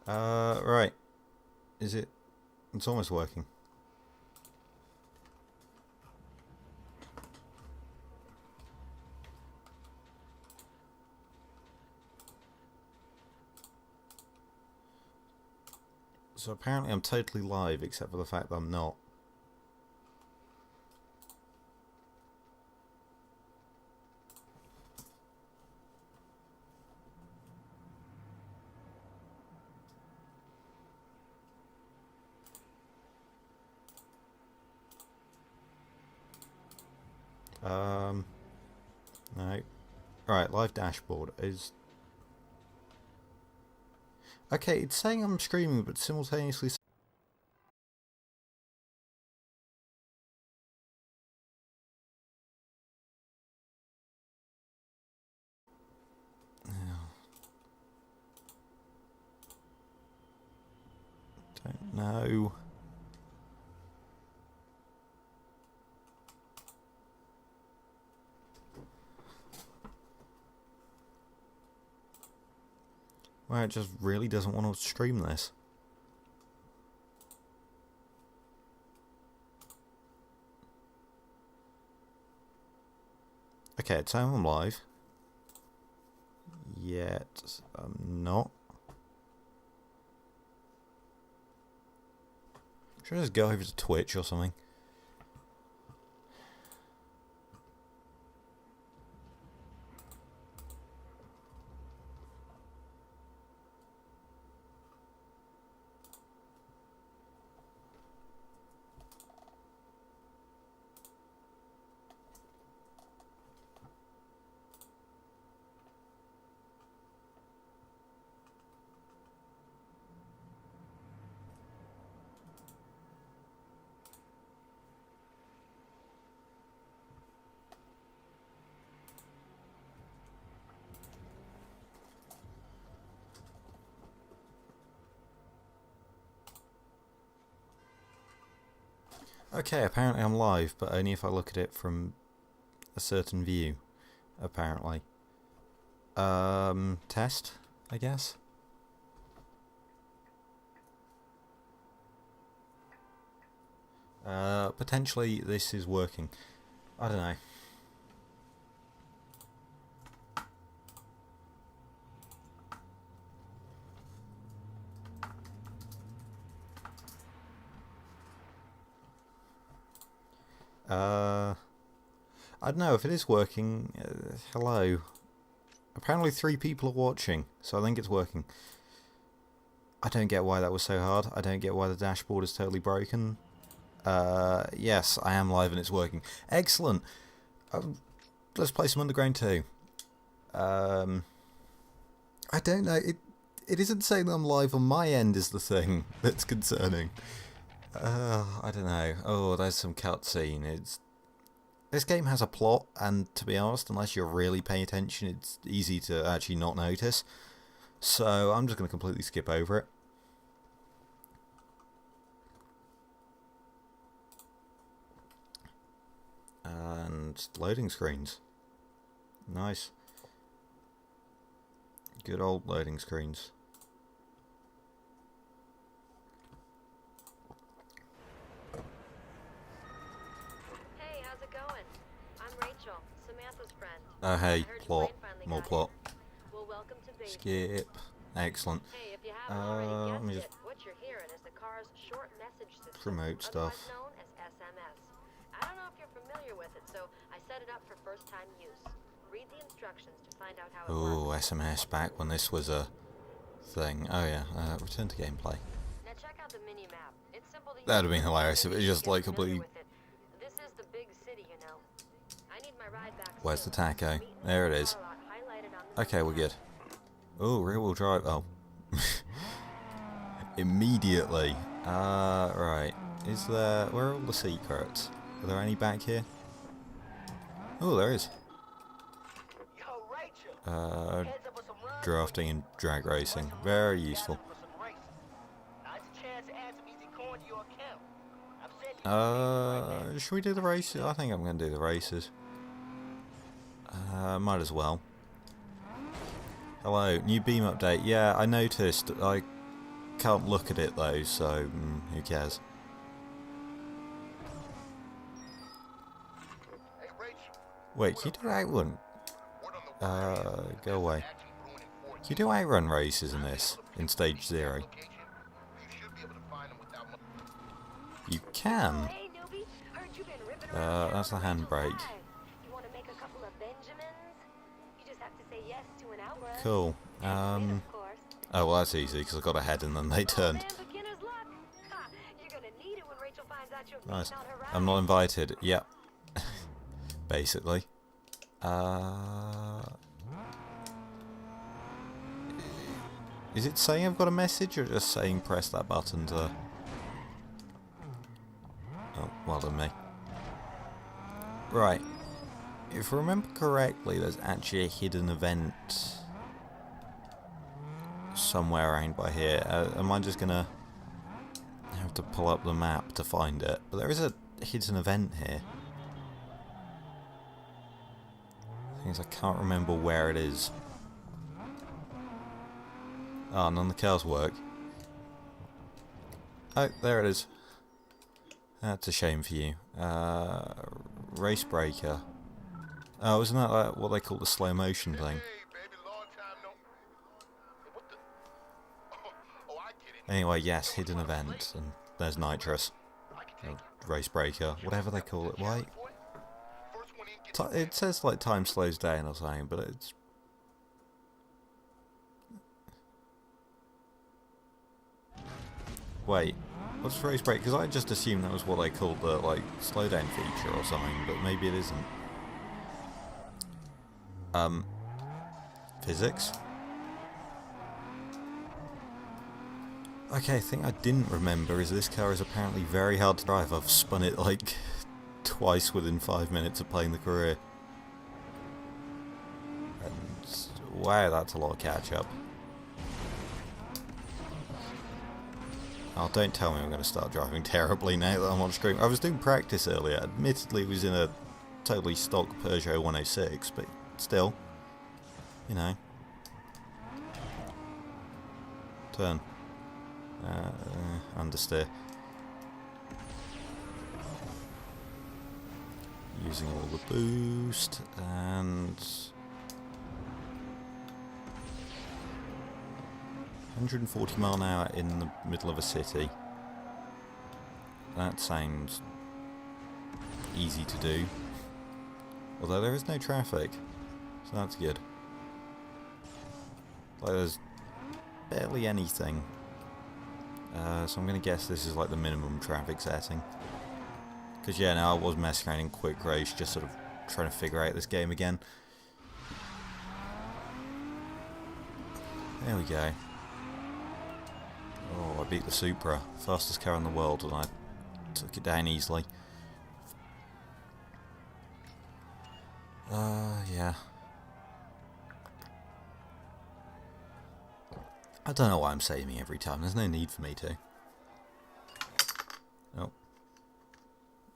Right. Is it? It's almost working. So apparently I'm totally live, except for the fact that I'm not. No. Right, live dashboard is... Okay, it's saying I'm streaming, but simultaneously... Don't know. Well, it just really doesn't want to stream this. Okay, it's saying I'm live. Yet, I'm not. Should I just go over to Twitch or something? Okay, apparently I'm live, but only if I look at it from a certain view, apparently. Test, I guess? Potentially this is working. I don't know. I don't know if it is working. Hello. Apparently 3 people are watching, so I think it's working. I don't get why that was so hard. I don't get why the dashboard is totally broken. Yes, I am live and it's working. Excellent! Let's play some Underground 2. I don't know. It isn't saying that I'm live on my end is the thing that's concerning. I don't know. Oh, there's some cutscene. This game has a plot, and to be honest, unless you're really paying attention, it's easy to actually not notice. So I'm just going to completely skip over it. And loading screens. Nice. Good old loading screens. Hey, how's it going? I'm Rachel, Samantha's friend. Hey, plot. More plot. Well, welcome to Bay. Skip. Excellent. Hey, if you haven't already let me guessed just it, what you're hearing is the car's short message system, promote stuff. otherwise known as SMS. I don't know if you're familiar with it, so I set it up for first-time use. Read the instructions to find out how it works. Ooh, SMS back when this was a thing. Oh yeah, return to gameplay. Now check out the mini-map. It's simple to use. That'd have been hilarious if it was just like Get familiar completely... with it. This is the big city, you know. I need my ride back Where's the soon. taco? Meet in the There it car is. lot highlighted on the Okay, we're map. good. Oh, rear-wheel drive. Oh. Immediately. Right. Is there... Where are all the secrets? Are there any back here? Oh, there is. Drafting and drag racing. Very useful. Should we do the races? I think I'm going to do the races. Might as well. Hello, new beam update. Yeah, I noticed. can't look at it though, so who cares? Wait, can you do outrun? Go away. Can you do outrun races in this, in stage 0? You can. Hey, newbie. Heard you've been ripping That's the handbrake. You want to make a couple of Benjamins? You just have to say yes to an outrun. Cool. Of course. Oh, well, that's easy because I got ahead and then they turned. Man, beginner's luck. Ha, you're gonna need it when Rachel finds out you're Nice. beating out her I'm not invited. Yep. Basically. Is it saying I've got a message or just saying press that button to... Oh, well done me. Right. If I remember correctly, there's actually a hidden event somewhere around by here. Am I just gonna have to pull up the map to find it? But there is a hidden event here. The thing is, I can't remember where it is. Oh, none of the cars work. Oh, there it is. That's a shame for you. Race breaker. Oh, isn't that what they call the slow motion thing? Anyway, yes, hidden event, and there's nitrous. Or race breaker, whatever they call it. Why? It says like time slows down or something, but it's... Wait, what's race break? Because I just assumed that was what they called the like slowdown feature or something, but maybe it isn't. Physics? Okay, thing I didn't remember is this car is apparently very hard to drive. I've spun it like twice within 5 minutes of playing the career. And wow, that's a lot of catch up. Oh, don't tell me I'm going to start driving terribly now that I'm on screen. I was doing practice earlier. Admittedly, it was in a totally stock Peugeot 106, but still, you know. Turn. Understeer. Using all the boost and 140 mile an hour in the middle of a city. That sounds easy to do. Although there is no traffic, so that's good. Like there's barely anything. So I'm going to guess this is like the minimum traffic setting. Because yeah, now I was messing around in quick race, just sort of trying to figure out this game again. There we go. Oh, I beat the Supra, fastest car in the world, and I took it down easily. Yeah. I don't know why I'm saving every time, there's no need for me to. Oh.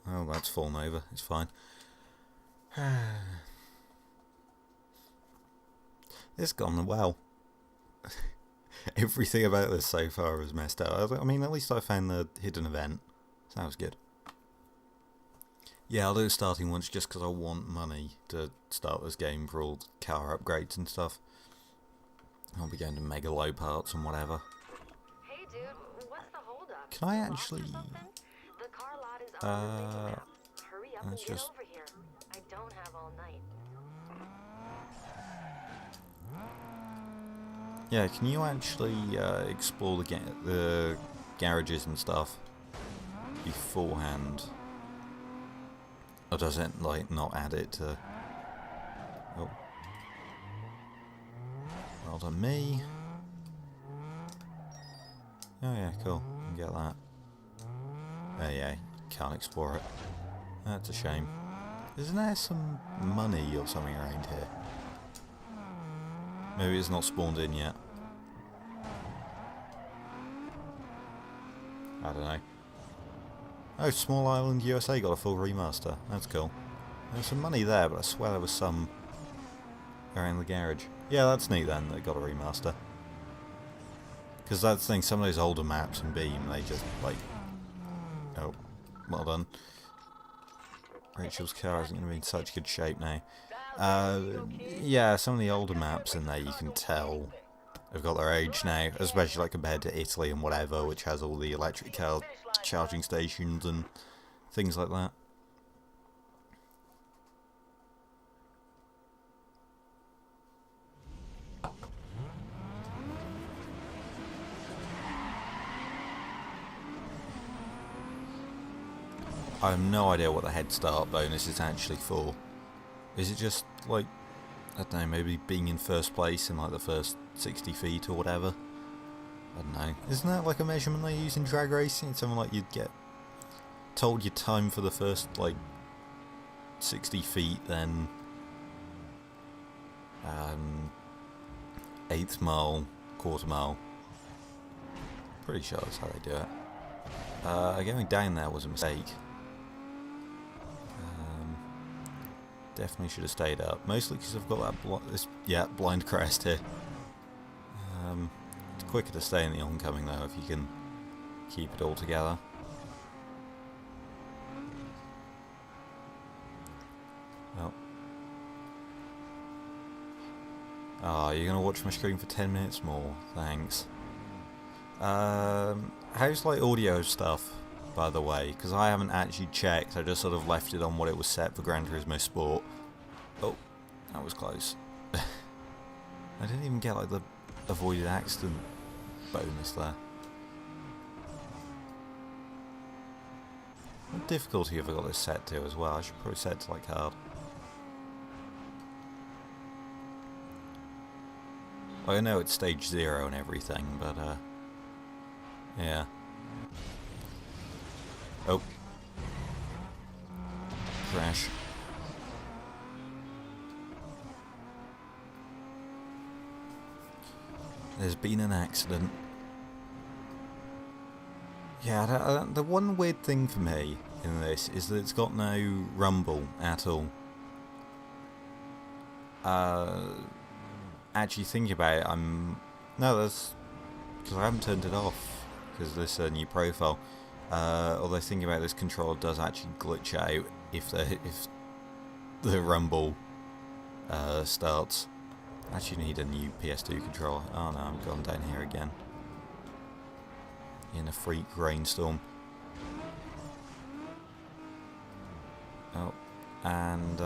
Oh, that's fallen over, it's fine. It's gone well. Everything about this so far is messed up. I mean, at least I found the hidden event. Sounds good. Yeah, I'll do a starting once just because I want money to start this game for all car upgrades and stuff. I'll be going to Mega Low Parts and whatever. Hey, dude, what's the holdup? Can I actually... The car lot is on the Hurry up and let's get just... over here. I don't have all night. Yeah, can you actually explore the garages and stuff beforehand? Or does it, like, not add it to... Oh. Well done me. Oh yeah, cool. You can get that. Oh yeah, can't explore it. That's a shame. Isn't there some money or something around here? Maybe it's not spawned in yet. I don't know. Oh, Small Island USA got a full remaster. That's cool. There's some money there, but I swear there was some around the garage. Yeah, that's neat then, they got a remaster. Because that's the thing, some of those older maps in Beam, they just, like... Oh, well done. Rachel's car isn't going to be in such good shape now. Yeah, some of the older maps in there, you can tell have got their age now, especially like compared to Italy and whatever, which has all the electric car charging stations and things like that. I have no idea what the head start bonus is actually for. Is it just, like, I don't know, maybe being in first place in, like, the first 60 feet or whatever? I don't know. Isn't that, like, a measurement they use in drag racing? It's something like you'd get told your time for the first, like, 60 feet, then... 8th mile, quarter mile. Pretty sure that's how they do it. Going down there was a mistake. Definitely should have stayed up. Mostly because I've got that blind crest here. It's quicker to stay in the oncoming though if you can keep it all together. Oh. Oh, you're going to watch my screen for 10 minutes more? Thanks. How's like audio stuff, by the way? Because I haven't actually checked. I just sort of left it on what it was set for Gran Turismo Sport. Oh, that was close. I didn't even get like the avoided accident bonus there. What difficulty have I got this set to as well? I should probably set it to like hard. I know it's stage 0 and everything, but yeah. Oh. Crash. There's been an accident. Yeah, the one weird thing for me in this is that it's got no rumble at all. Actually thinking about it, no, that's because I haven't turned it off because of this new profile. Although thinking about this, controller does actually glitch out if the rumble starts. Actually need a new PS2 controller. Oh no, I'm gone down here again. In a freak rainstorm. Oh, and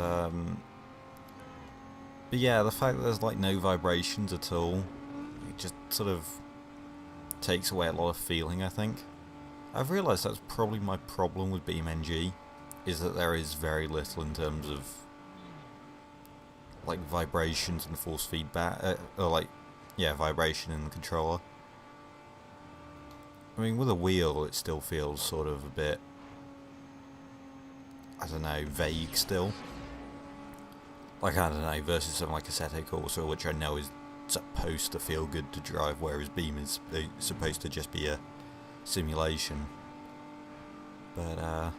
but yeah, the fact that there's like no vibrations at all, it just sort of takes away a lot of feeling, I think. I've realised that's probably my problem with BeamNG, is that there is very little in terms of like vibrations and force feedback, or like, yeah, vibration in the controller. I mean, with a wheel it still feels sort of a bit, I don't know, vague still. Like, I don't know, versus something like Assetto Corsa, which I know is supposed to feel good to drive, whereas Beam is supposed to just be a simulation. But,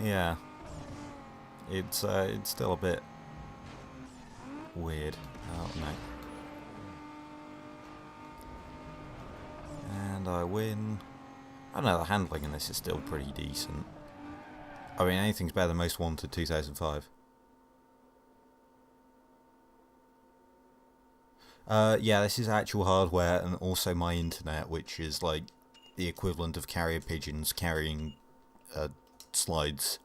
yeah. It's still a bit weird. Oh, no. And I win. I don't know, the handling in this is still pretty decent. I mean, anything's better than Most Wanted 2005. Yeah, this is actual hardware and also my internet, which is like the equivalent of carrier pigeons carrying slides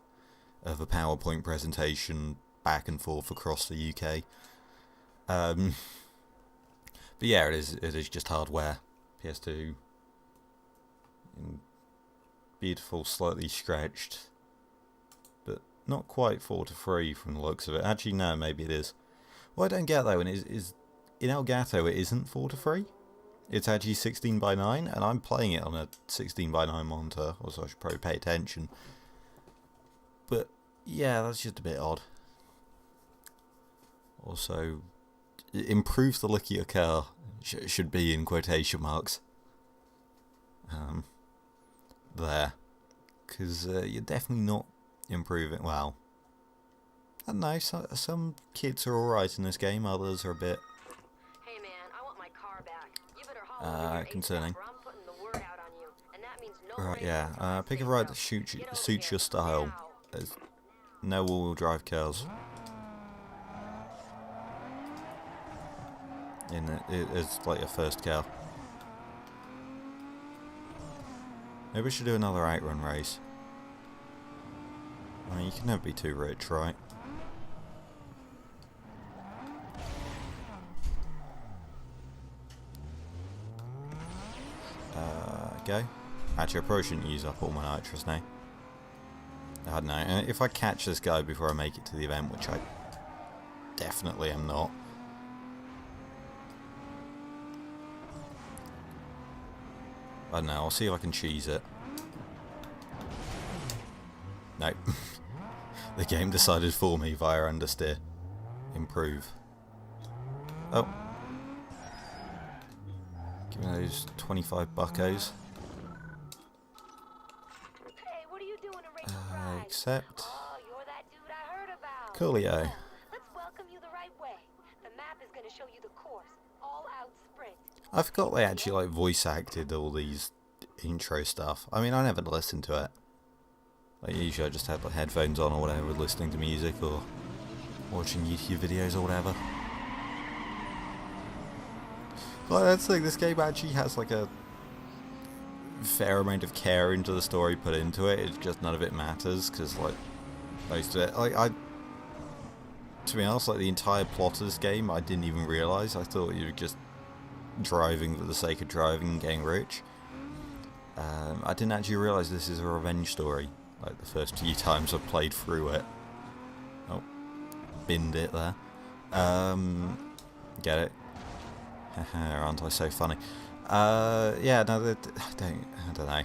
of a PowerPoint presentation back and forth across the UK. But yeah, it is just hardware. PS2. Beautiful, slightly scratched. But not quite 4:3 from the looks of it. Actually, no, maybe it is. What I don't get though, is in Elgato it isn't 4:3. It's actually 16:9, and I'm playing it on a 16:9 monitor, also I should probably pay attention. But yeah, that's just a bit odd. Also, it improves the look of your car. Should be in quotation marks. There. Because you're definitely not improving. Well, I don't know, some kits are alright in this game, others are a bit... Hey man, I want my car concerning. or I'm putting the word out on you, and that means no Right, rain yeah. until I Pick say a ride so. that Get over suits here your style. now. There's no all-wheel drive cars. It's like your first car. Maybe we should do another outrun race. I mean, you can never be too rich, right? Go. Actually, I probably shouldn't use up all my nitrous now. I don't know. If I catch this guy before I make it to the event, which I definitely am not. I don't know. I'll see if I can cheese it. Nope. The game decided for me via understeer. Improve. Oh. Give me those 25 buckos. Hey, what are you doing to Rachel's ride? Accept. Oh, you're that dude I heard about. Coolio. Well, let's welcome you the right way. The map is going to show you the course. All out sprint. I forgot they actually like voice acted all these intro stuff. I mean, I never listened to it. Like usually I just had like headphones on or whatever, listening to music or watching YouTube videos or whatever. Well, that's the thing, this game actually has like a fair amount of care into the story put into it. It's just none of it matters because like most of it, like to be honest, like the entire plot of this game, I didn't even realise. I thought you were just driving for the sake of driving and getting rich. I didn't actually realise this is a revenge story. Like the first few times I've played through it. Oh, binned it there. Get it? Aren't I so funny? Yeah, no, I don't know.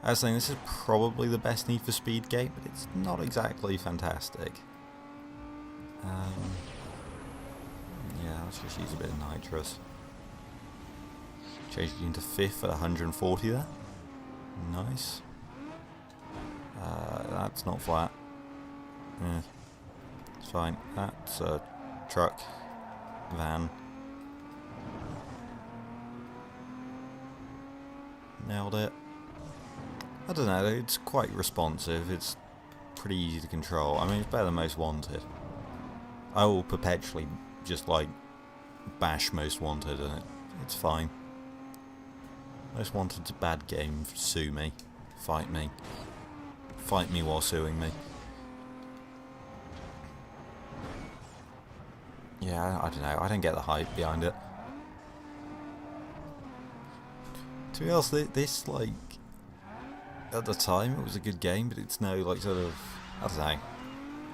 I was saying this is probably the best Need for Speed game, but it's not exactly fantastic. Yeah, let's just use a bit of nitrous. Changed it into 5th at 140 there. Nice. That's not flat. It's fine. That's a truck. Van. Nailed it. I don't know, it's quite responsive. It's pretty easy to control. I mean, it's better than Most Wanted. I will perpetually just like bash Most Wanted and it's fine. Most Wanted's a bad game. Sue me. Fight me. Fight me while suing me. Yeah, I don't know. I don't get the hype behind it. To be honest, this like at the time it was a good game, but it's now like sort of, I don't know.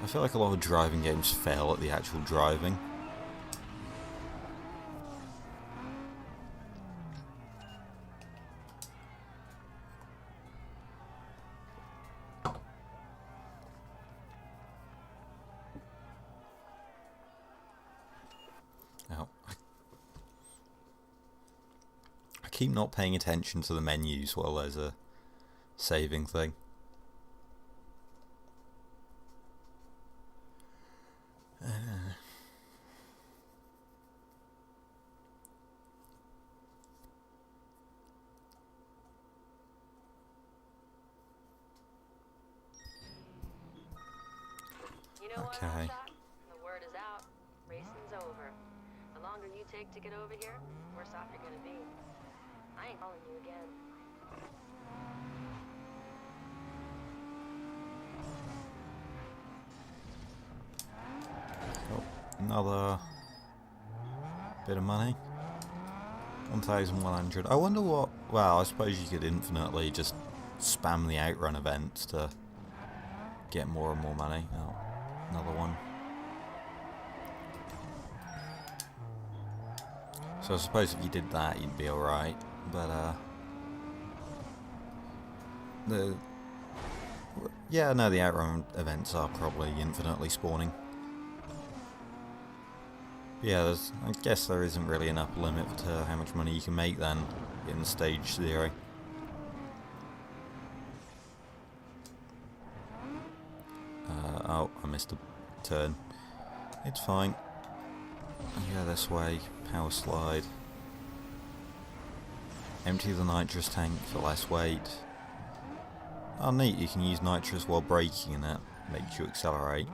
I feel like a lot of driving games fail at the actual driving. Oh, I keep not paying attention to the menus while there's a saving thing. You know what, Okay. Doc? The word is out. Racing's over. The longer you take to get over here, the worse off you're gonna be. I ain't calling you again. Oh, another bit of money. 1,100. I wonder what... Well, I suppose you could infinitely just spam the outrun events to get more and more money. Oh, another one. So I suppose if you did that, you'd be alright. But, yeah, no, the outrun events are probably infinitely spawning. Yeah, I guess there isn't really an upper limit to how much money you can make then in stage 0. Oh, I missed a turn. It's fine. Yeah, this way, Power slide. Empty the nitrous tank for less weight. Oh neat, you can use nitrous while braking and that makes you accelerate.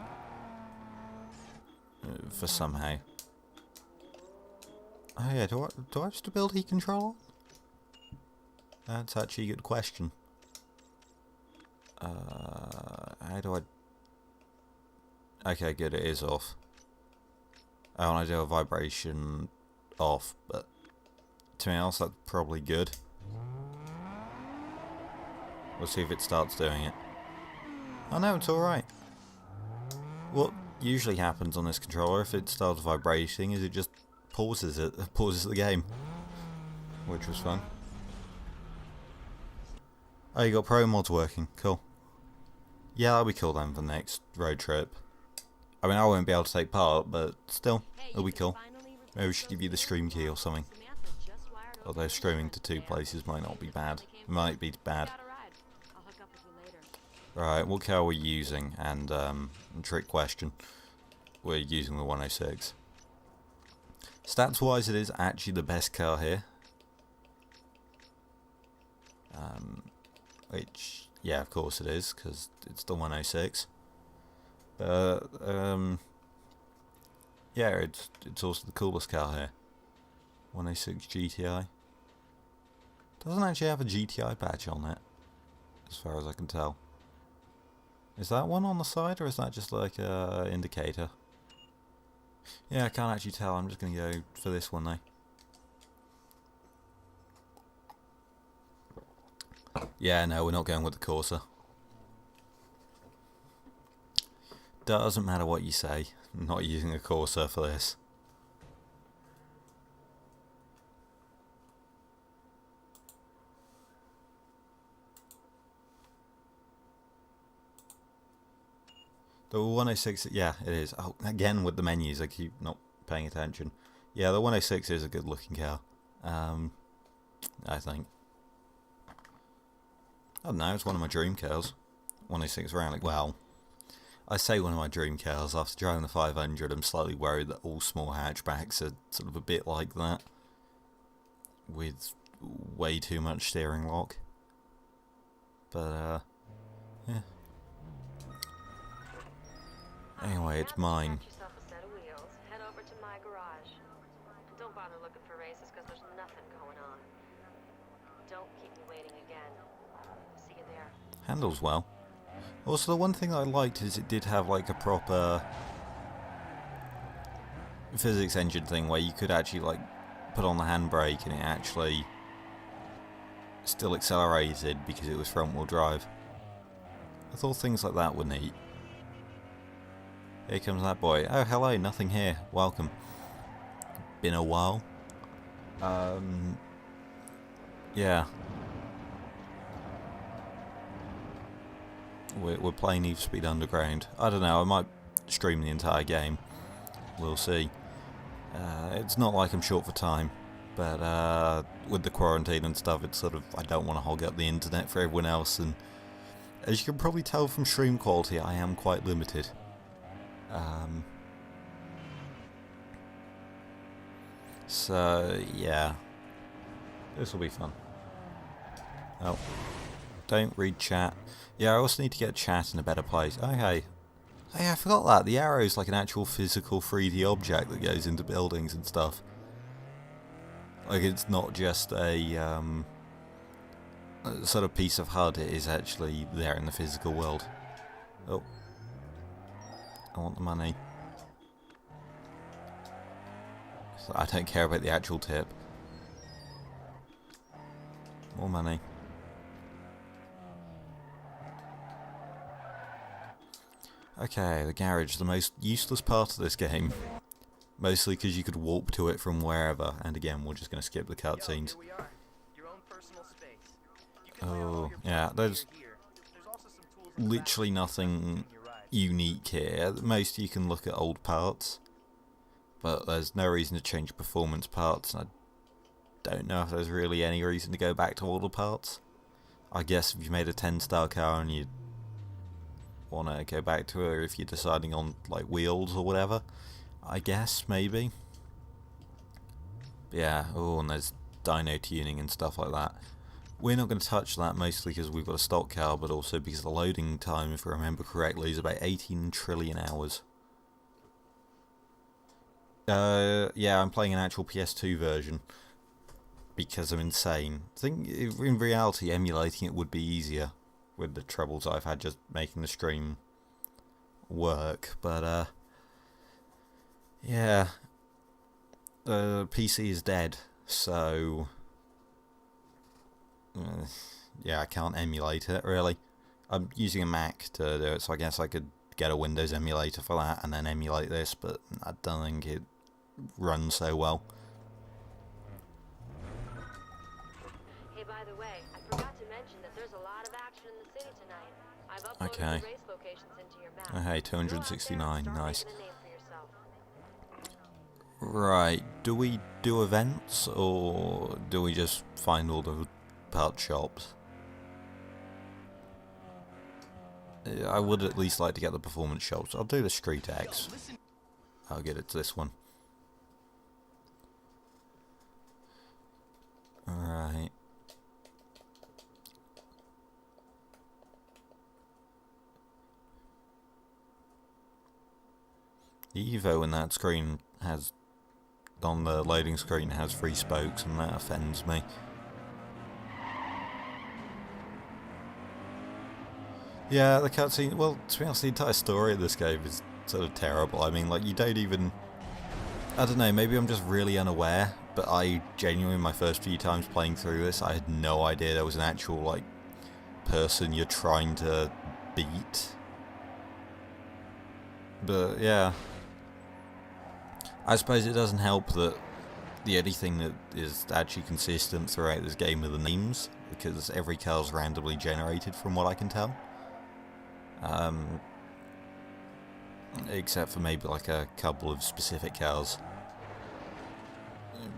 For somehow. Oh yeah, do I have stability control? That's actually a good question. How do I... Okay, good, it is off. I want to do a vibration off, but to me else that's probably good. We'll see if it starts doing it. Oh no, it's alright. What usually happens on this controller if it starts vibrating is it just pauses the game. Which was fun. Oh, you got pro mods working, cool. Yeah, that'll be cool then for the next road trip. I mean, I won't be able to take part, but still, it'll be cool. Maybe we should give you the stream key or something. Although streaming to 2 places might not be bad. Might be bad. Right, what car are we using? And trick question. We're using the 106. Stats wise, it is actually the best car here. Which, yeah, of course it is, because it's the 106. But, yeah, it's also the coolest car here. 106 GTI. Doesn't actually have a GTI badge on it, as far as I can tell. Is that one on the side, or is that just like a indicator? Yeah, I can't actually tell. I'm just going to go for this one though. Yeah, no, we're not going with the Corsa. Doesn't matter what you say. I'm not using a Corsa for this. The 106, yeah, it is. Oh, again with the menus, I keep not paying attention. Yeah, the 106 is a good looking car. I think. I don't know, it's one of my dream cars. 106 Rally. Well, I say one of my dream cars. After driving the 500, I'm slightly worried that all small hatchbacks are sort of a bit like that. With way too much steering lock. But, yeah. Anyway, it's mine. Head over to my garage. Don't bother looking for races because there's nothing going on. Don't keep me waiting again. See you there. Handles well. Also, the one thing I liked is it did have like a proper physics engine thing where you could actually like put on the handbrake and it actually still accelerated because it was front wheel drive. I thought things like that were neat. Here comes that boy. Oh, hello, nothing here. Welcome. Been a while. Yeah. We're playing Need for Speed Underground. I don't know, I might stream the entire game. We'll see. It's not like I'm short for time, but with the quarantine and stuff, it's sort of, I don't want to hog up the internet for everyone else, and as you can probably tell from stream quality, I am quite limited. So, yeah. This will be fun. Oh. Don't read chat. Yeah, I also need to get chat in a better place. Oh, hey. Hey, I forgot that. The arrow is like an actual physical 3D object that goes into buildings and stuff. Like, it's not just a sort of piece of HUD. It is actually there in the physical world. Oh. I want the money. So I don't care about the actual tip. More money. Okay, the garage, the most useless part of this game. Mostly because you could warp to it from wherever, and again, we're just going to skip the cutscenes. Oh, yeah, there's literally nothing unique here. At most you can look at old parts, but there's no reason to change performance parts, and I don't know if there's really any reason to go back to older parts. I guess if you made a 10-star car and you want to go back to it, or if you're deciding on like wheels or whatever, I guess maybe. But yeah, oh, and there's dyno tuning and stuff like that. We're not going to touch that, mostly because we've got a stock car, but also because the loading time, if I remember correctly, is about 18 trillion hours. Yeah, I'm playing an actual PS2 version because I'm insane. I think in reality emulating it would be easier with the troubles I've had just making the stream work, but yeah, the PC is dead, so yeah, I can't emulate it really. I'm using a Mac to do it, so I guess I could get a Windows emulator for that and then emulate this, but I don't think it runs so well. Hey, by the way, I forgot to mention that there's a lot of action in the city tonight. I've uploaded Okay. the race locations into your map. Oh, hey, 269, Start nice. making a name for yourself. Right, do we do events, or do we just find all the part shops? I would at least like to get the performance shops. I'll do the Street X. I'll get it to this one. Alright. The Evo in that screen has, on the loading screen, has 3 spokes, and that offends me. Yeah, the cutscene, well, to be honest, the entire story of this game is sort of terrible. I mean, like, you don't even, I don't know, maybe I'm just really unaware, but I genuinely, my first few times playing through this, I had no idea there was an actual, like, person you're trying to beat. But, yeah. I suppose it doesn't help that the only thing that is actually consistent throughout this game are the names, because every car's randomly generated from what I can tell. Except for maybe like a couple of specific cars.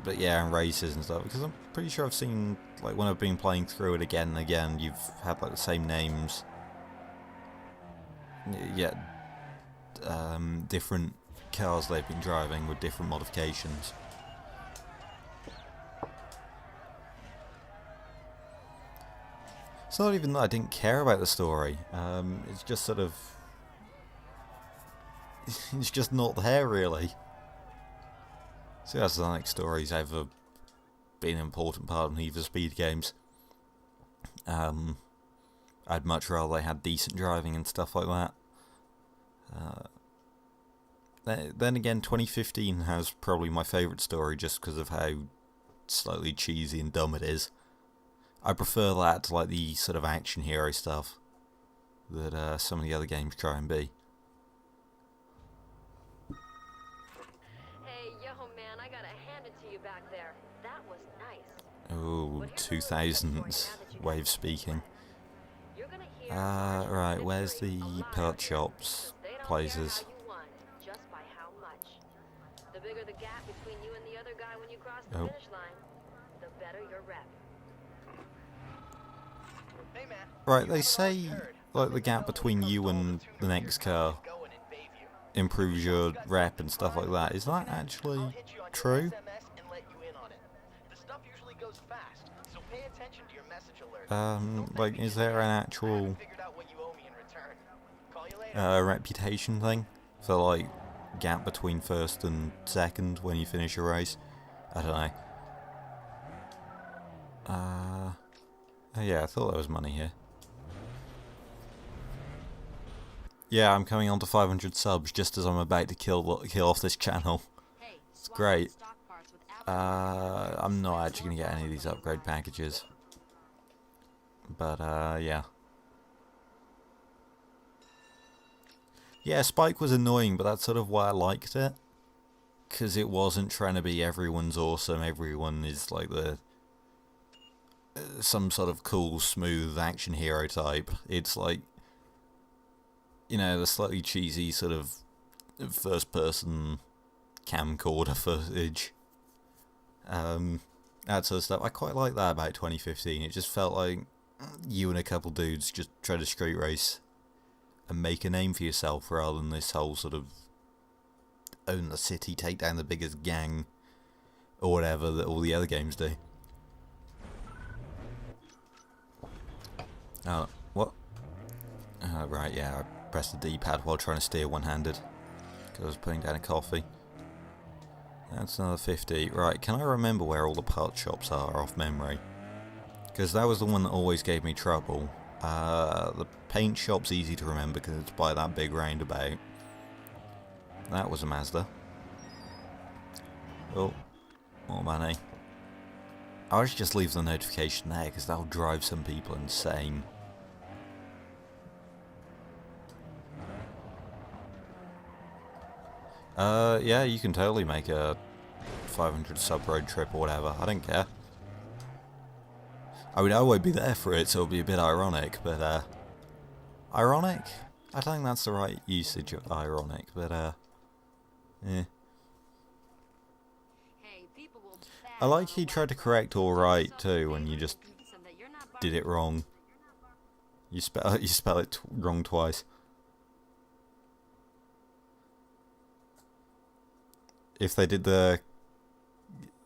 But yeah, and races and stuff, because I'm pretty sure I've seen, like when I've been playing through it again and again, you've had like the same names. Yeah, different cars they've been driving with different modifications. It's not even that I didn't care about the story, it's just sort of, it's just not there really. See, that's the next story's ever been an important part of Need for Speed games. I'd much rather they had decent driving and stuff like that. Then again, 2015 has probably my favourite story just because of how slightly cheesy and dumb it is. I prefer that to like the sort of action hero stuff that some of the other games try and be. Hey, yo, man, I gotta hand it to you back there. That was nice. Oh, 2000s wave speaking. You're gonna hear Right, where's the part shops places? just by how much. The bigger the gap between you and the other guy when you cross the Oh. finish line, the better your rep. Hey man, Right, they say like the gap between you and the next car going in Bayview. improves your rep and stuff like that. Is that I'll actually hit you on your true? SMS and let you in on it. The stuff usually goes fast, so pay attention to your message alerts. Like, is there an actual Figured out what you owe me in return. Call you later. reputation thing for like gap between first and second when you finish a race? I don't know. Oh yeah, I thought there was money here. Yeah, I'm coming on to 500 subs just as I'm about to kill off this channel. It's great. I'm not actually going to get any of these upgrade packages. But, yeah. Yeah, Spike was annoying, but that's sort of why I liked it. Because it wasn't trying to be everyone's awesome, everyone is like the... some sort of cool, smooth action hero type. It's like, you know, the slightly cheesy sort of first-person camcorder footage. That sort of stuff. I quite like that about 2015. It just felt like you and a couple dudes just try to street race and make a name for yourself rather than this whole sort of own the city, take down the biggest gang or whatever that all the other games do. Oh, what? Right, yeah, I pressed the D-pad while trying to steer one-handed because I was putting down a coffee. That's another 50. Right, can I remember where all the part shops are off memory? Because that was the one that always gave me trouble. The paint shop's easy to remember because it's by that big roundabout. That was a Mazda. Oh, more money. I should just leave the notification there because that'll drive some people insane. Yeah, you can totally make a 500 sub road trip or whatever. I don't care. I mean, I won't be there for it, so it'll be a bit ironic, but, ironic? I don't think that's the right usage of ironic, but, eh. I like he tried to correct all right, too, when you just did it wrong. You spell it wrong twice. If they did the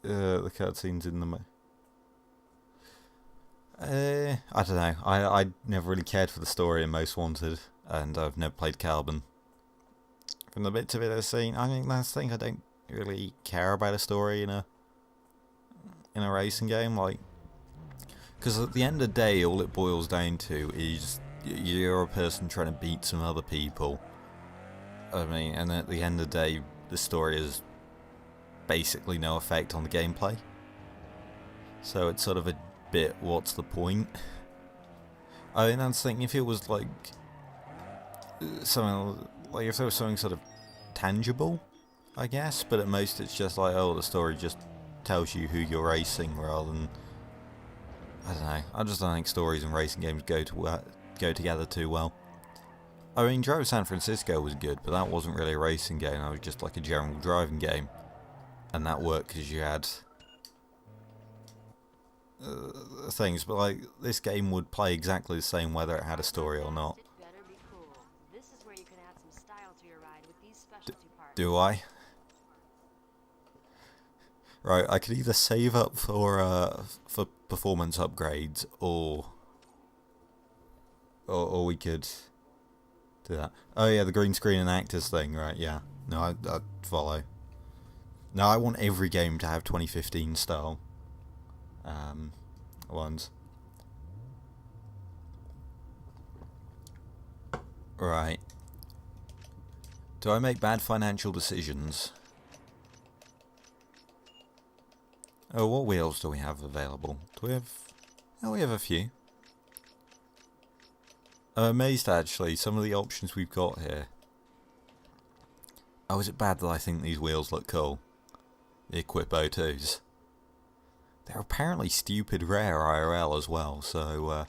cutscenes in the... I don't know. I never really cared for the story in Most Wanted, and I've never played Carbon. From the bits of it I've seen, I think that's the thing. I don't really care about a story in a racing game, like, because at the end of the day, all it boils down to is you're a person trying to beat some other people. I mean, and at the end of the day, the story has basically no effect on the gameplay. So it's sort of a bit, what's the point? I mean, that's the thing, if it was like something, like if there was something sort of tangible, I guess, but at most it's just like, oh, the story just tells you who you're racing rather than, I don't know, I just don't think stories and racing games go together too well. I mean, Drive San Francisco was good, but that wasn't really a racing game, that was just like a general driving game. And that worked because you had things, but like this game would play exactly the same whether it had a story or not. Do I? Right, I could either save up for performance upgrades, or we could do that. Oh yeah, the green screen and actors thing, right? Yeah, no, I'd follow. No, I want every game to have 2015 style ones. Right. Do I make bad financial decisions? Oh, what wheels do we have available? Do we have... Oh, we have a few. I'm amazed, actually, some of the options we've got here. Oh, is it bad that I think these wheels look cool? The Equipo 2s. They're apparently stupid rare IRL as well, so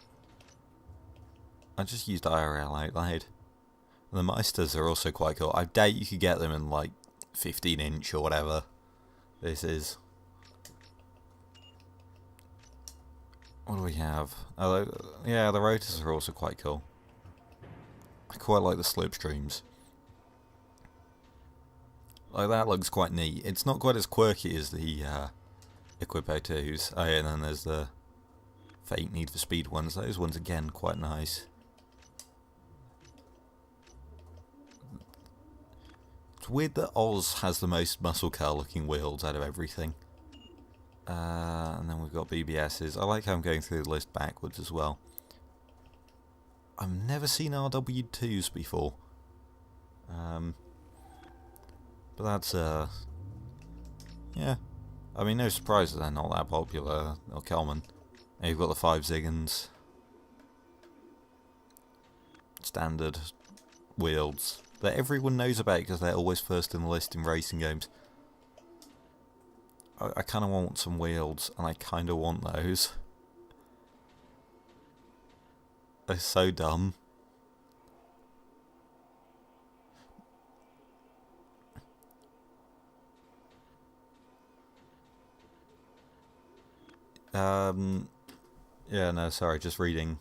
I just used IRL out loud. The Meisters are also quite cool. I doubt you could get them in like 15 inch or whatever this is. What do we have? Oh, yeah, the rotors are also quite cool. I quite like the slipstreams. Like, that looks quite neat. It's not quite as quirky as the Equipo 2s. Oh yeah, and then there's the fake Need for Speed ones. Those ones, again, quite nice. It's weird that Oz has the most muscle car looking wheels out of everything. And then we've got BBSs. I like how I'm going through the list backwards as well. I've never seen RW2s before. But that's, yeah. I mean, no surprise that they're not that popular or common. And you've got the 5 Ziggins. Standard wheels that everyone knows about because they're always first in the list in racing games. I kind of want some wheels, and I kind of want those. They're so dumb. Yeah, no, sorry, just reading.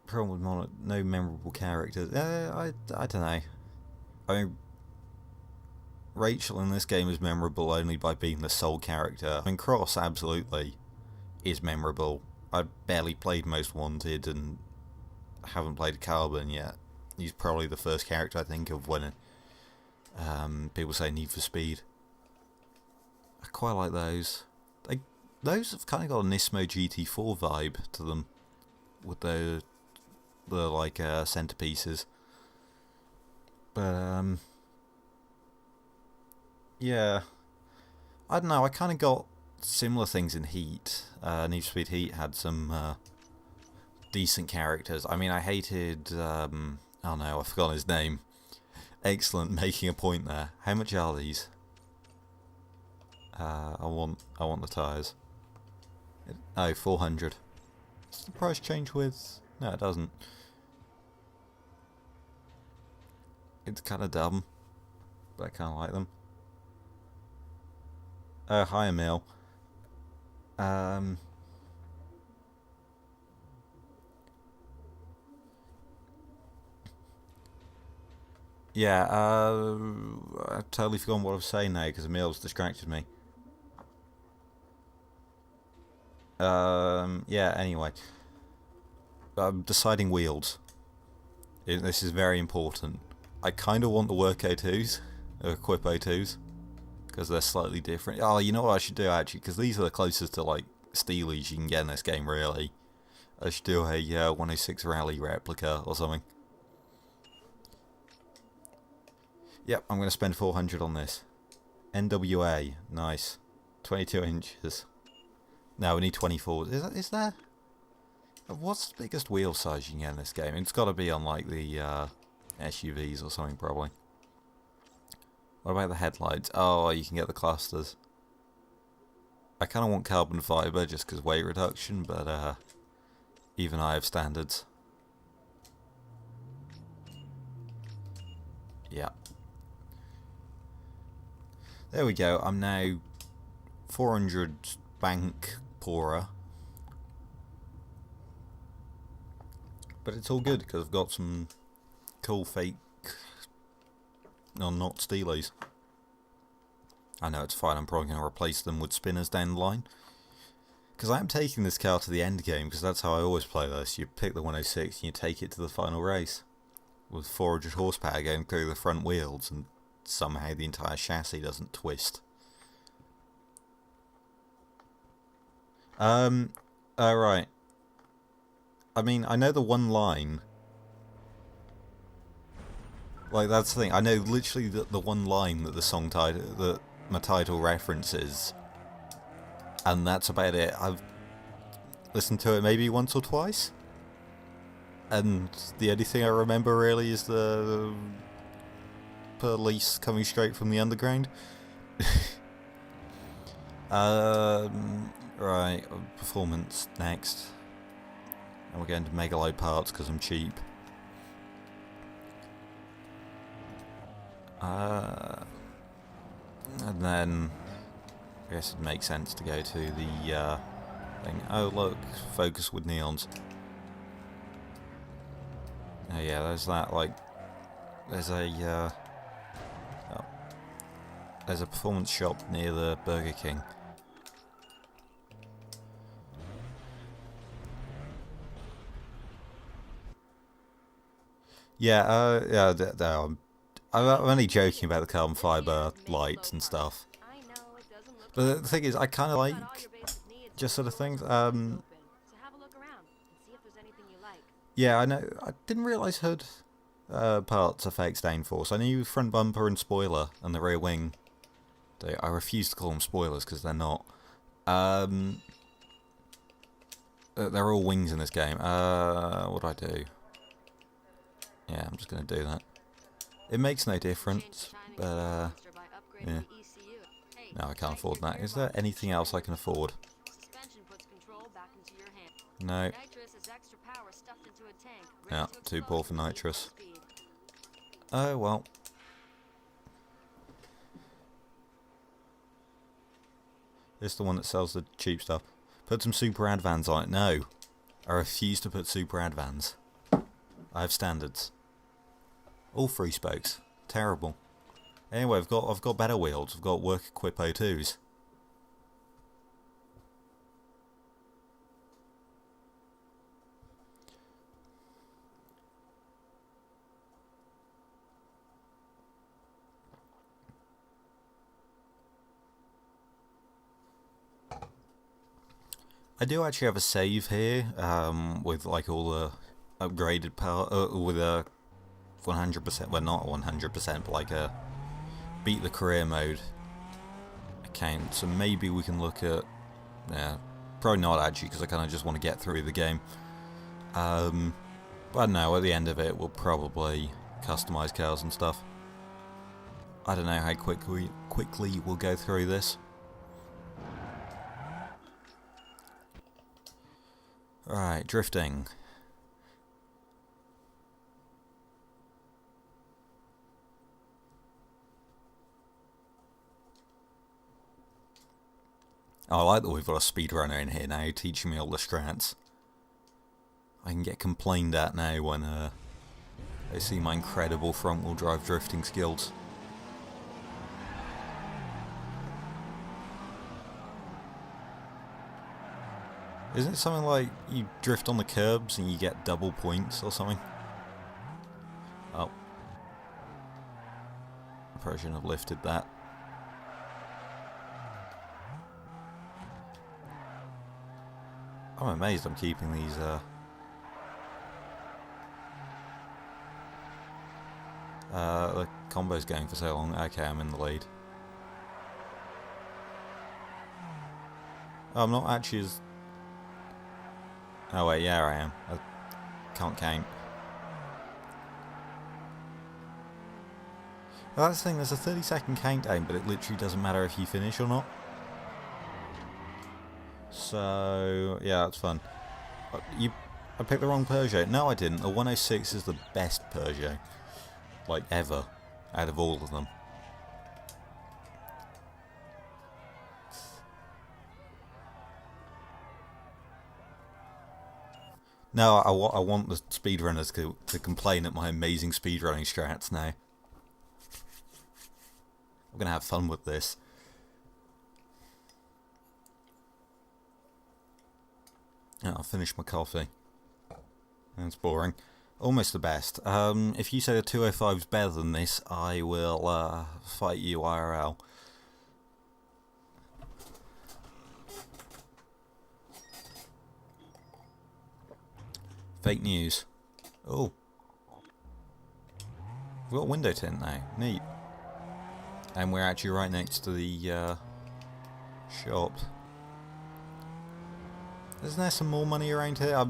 Problem with no memorable characters. I don't know. I mean, Rachel in this game is memorable only by being the sole character. I mean, Cross absolutely is memorable. I barely played Most Wanted and haven't played Carbon yet. He's probably the first character I think of when people say Need for Speed. I quite like those. Those have kind of got a Nismo GT4 vibe to them, with the like centerpieces. But yeah, I don't know. I kind of got similar things in Heat. Need for Speed Heat had some decent characters. I mean, I hated. Oh no, I forgot his name. Excellent, making a point there. How much are these? I want the tyres. Oh, 400. Does the price change with? No, it doesn't. It's kind of dumb, but I kind of like them. Oh, hi, Emil. Yeah, I've totally forgotten what I was saying now because Emil's distracted me. Yeah, anyway. I'm deciding wheels. This is very important. I kind of want the Work O2s, or Equip O2s, because they're slightly different. Oh, you know what I should do actually, because these are the closest to like Steelies you can get in this game really. I should do a 106 Rally replica or something. Yep, I'm going to spend 400 on this. NWA, nice. 22 inches. No, we need 24. Is there? What's the biggest wheel size you can get in this game? It's got to be on like the SUVs or something probably. What about the headlights? Oh, you can get the clusters. I kind of want carbon fibre just because weight reduction, but even I have standards. Yeah. There we go. I'm now 400 bank poorer. But it's all good because I've got some cool fake, no, not Steelies. I know it's fine, I'm probably going to replace them with spinners down the line. Because I am taking this car to the end game, because that's how I always play this. You pick the 106 and you take it to the final race. With 400 horsepower going through the front wheels, and somehow the entire chassis doesn't twist. Right. I mean, I know the one line. Like, that's the thing. I know literally the one line that the song title, that my title references. And that's about it. I've listened to it maybe once or twice. And the only thing I remember really is the police coming straight from the underground. Right, performance next. And we're going to Megaload parts because I'm cheap. And then I guess it makes sense to go to the thing. Oh look, focus with neons. Oh yeah, there's that, like, there's a performance shop near the Burger King. Yeah, I'm only joking about the carbon fibre lights and stuff. But the thing is, I kind of like just sort of things. Yeah, I know. I didn't realise hood parts are fake downforce. I knew front bumper and spoiler and the rear wing. I refuse to call them spoilers because they're not. They're all wings in this game. What do I do? Yeah, I'm just going to do that. It makes no difference, but yeah. No, I can't afford that. Is there anything else I can afford? No. Yeah, too poor for nitrous. Oh well. This is the one that sells the cheap stuff. Put some Super Advans on it. No. I refuse to put Super Advans. I have standards. All 3 spokes. Terrible. Anyway, I've got better wheels. I've got Work Equip O2s. I do actually have a save here, with like all the upgraded power, with a 100%, well not 100%, but like a beat the career mode account. So maybe we can look at, yeah, probably not actually, because I kind of just want to get through the game. But I don't know, at the end of it we'll probably customize cars and stuff. I don't know how quickly we'll go through this. Right, drifting. Oh, I like that we've got a speedrunner in here now teaching me all the strats. I can get complained at now when they see my incredible front-wheel drive drifting skills. Isn't it something like you drift on the curbs and you get double points or something? Oh. I probably shouldn't have lifted that. I'm amazed I'm keeping these, the combo's going for so long. Okay, I'm in the lead. Oh, I'm not actually as... Oh wait, yeah I am. I can't count. Well, that's the thing, there's a 30-second countdown, but it literally doesn't matter if you finish or not. So, yeah, that's fun. I picked the wrong Peugeot. No, I didn't. The 106 is the best Peugeot. Like, ever. Out of all of them. No, I want the speedrunners to complain at my amazing speedrunning strats now. I'm going to have fun with this. I'll finish my coffee. That's boring. Almost the best. If you say the 205 is better than this, I will fight you IRL. Fake news. Oh. We've got a window tint now. Neat. And we're actually right next to the shop. Isn't there some more money around here? I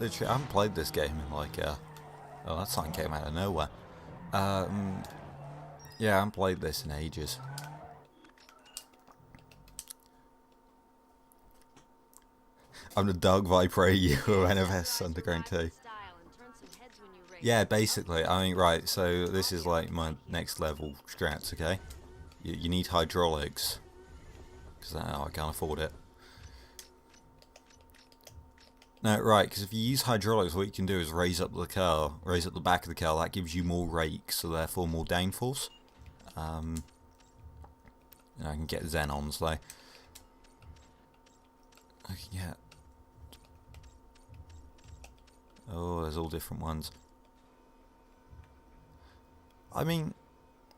haven't played this game in like, oh, that sign came out of nowhere. Yeah, I haven't played this in ages. I'm the Dark Viper you of NFS Underground 2. Yeah, basically. I mean, right, so this is like my next level strats, okay? You need hydraulics. Because I can't afford it. No, right, because if you use hydraulics, what you can do is raise up the car, raise up the back of the car. That gives you more rake, so therefore more downforce. I can get Xenons, though. I can get... Oh, there's all different ones. I mean,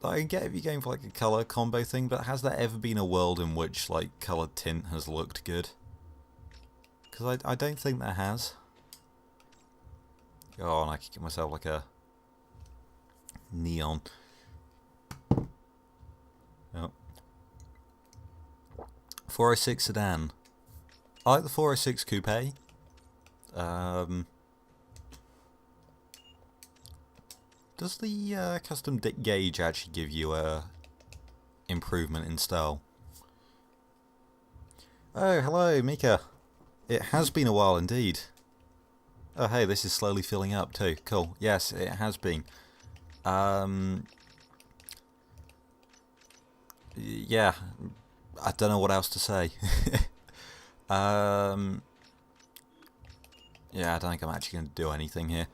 I get if you're going for like a colour combo thing, but has there ever been a world in which like coloured tint has looked good? Because I don't think there has. Oh, and I could get myself like a neon. Oh. 406 sedan. I like the 406 coupe. Does the custom gauge actually give you a improvement in style? Oh, hello, Mika. It has been a while indeed. Oh, hey, this is slowly filling up too. Cool. Yes, it has been. Yeah, I don't know what else to say. Yeah, I don't think I'm actually going to do anything here.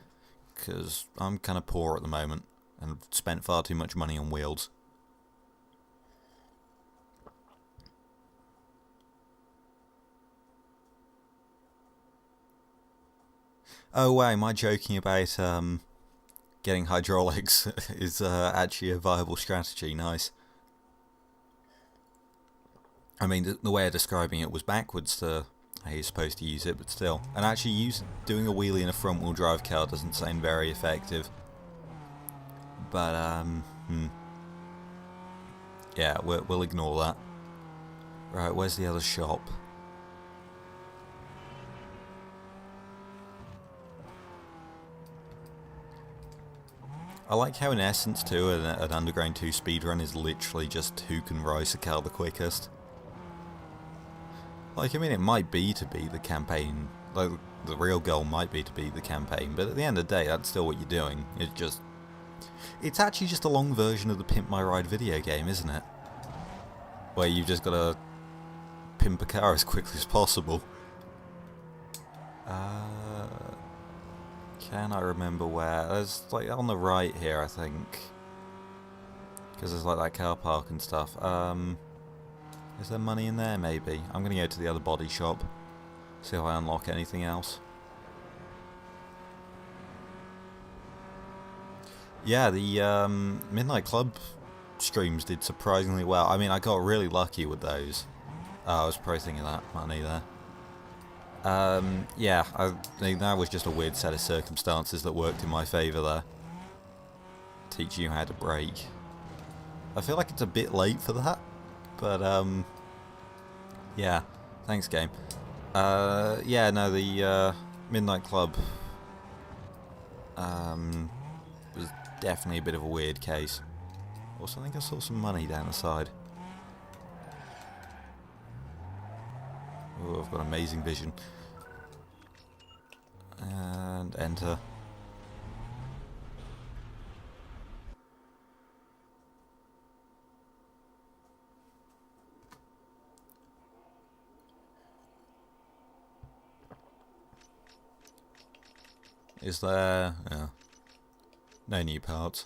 Because I'm kind of poor at the moment. And spent far too much money on wheels. Oh wow, am I joking about getting hydraulics is actually a viable strategy? Nice. I mean, the way of describing it was backwards to how you're supposed to use it, but still. And actually doing a wheelie in a front-wheel drive car doesn't sound very effective. But, yeah, we'll ignore that. Right, where's the other shop? I like how in essence too, an Underground 2 speedrun is literally just who can rise a car the quickest. Like, I mean, it might be to beat the campaign, like, the real goal might be to beat the campaign, but at the end of the day, that's still what you're doing. It's actually just a long version of the Pimp My Ride video game, isn't it? Where you've just got to pimp a car as quickly as possible. Can I remember where? There's, like, on the right here, I think. Because there's, like, that car park and stuff. Is there money in there? Maybe. I'm going to go to the other body shop. See if I unlock anything else. Yeah, the Midnight Club streams did surprisingly well. I mean, I got really lucky with those. I was probably thinking of that money there. Yeah, I think that was just a weird set of circumstances that worked in my favour there. Teach you how to brake. I feel like it's a bit late for that, but yeah, thanks game. Yeah, no, the Midnight Club was definitely a bit of a weird case. Also, I think I saw some money down the side. Oh, I've got amazing vision. And enter. Is there... yeah. No new parts.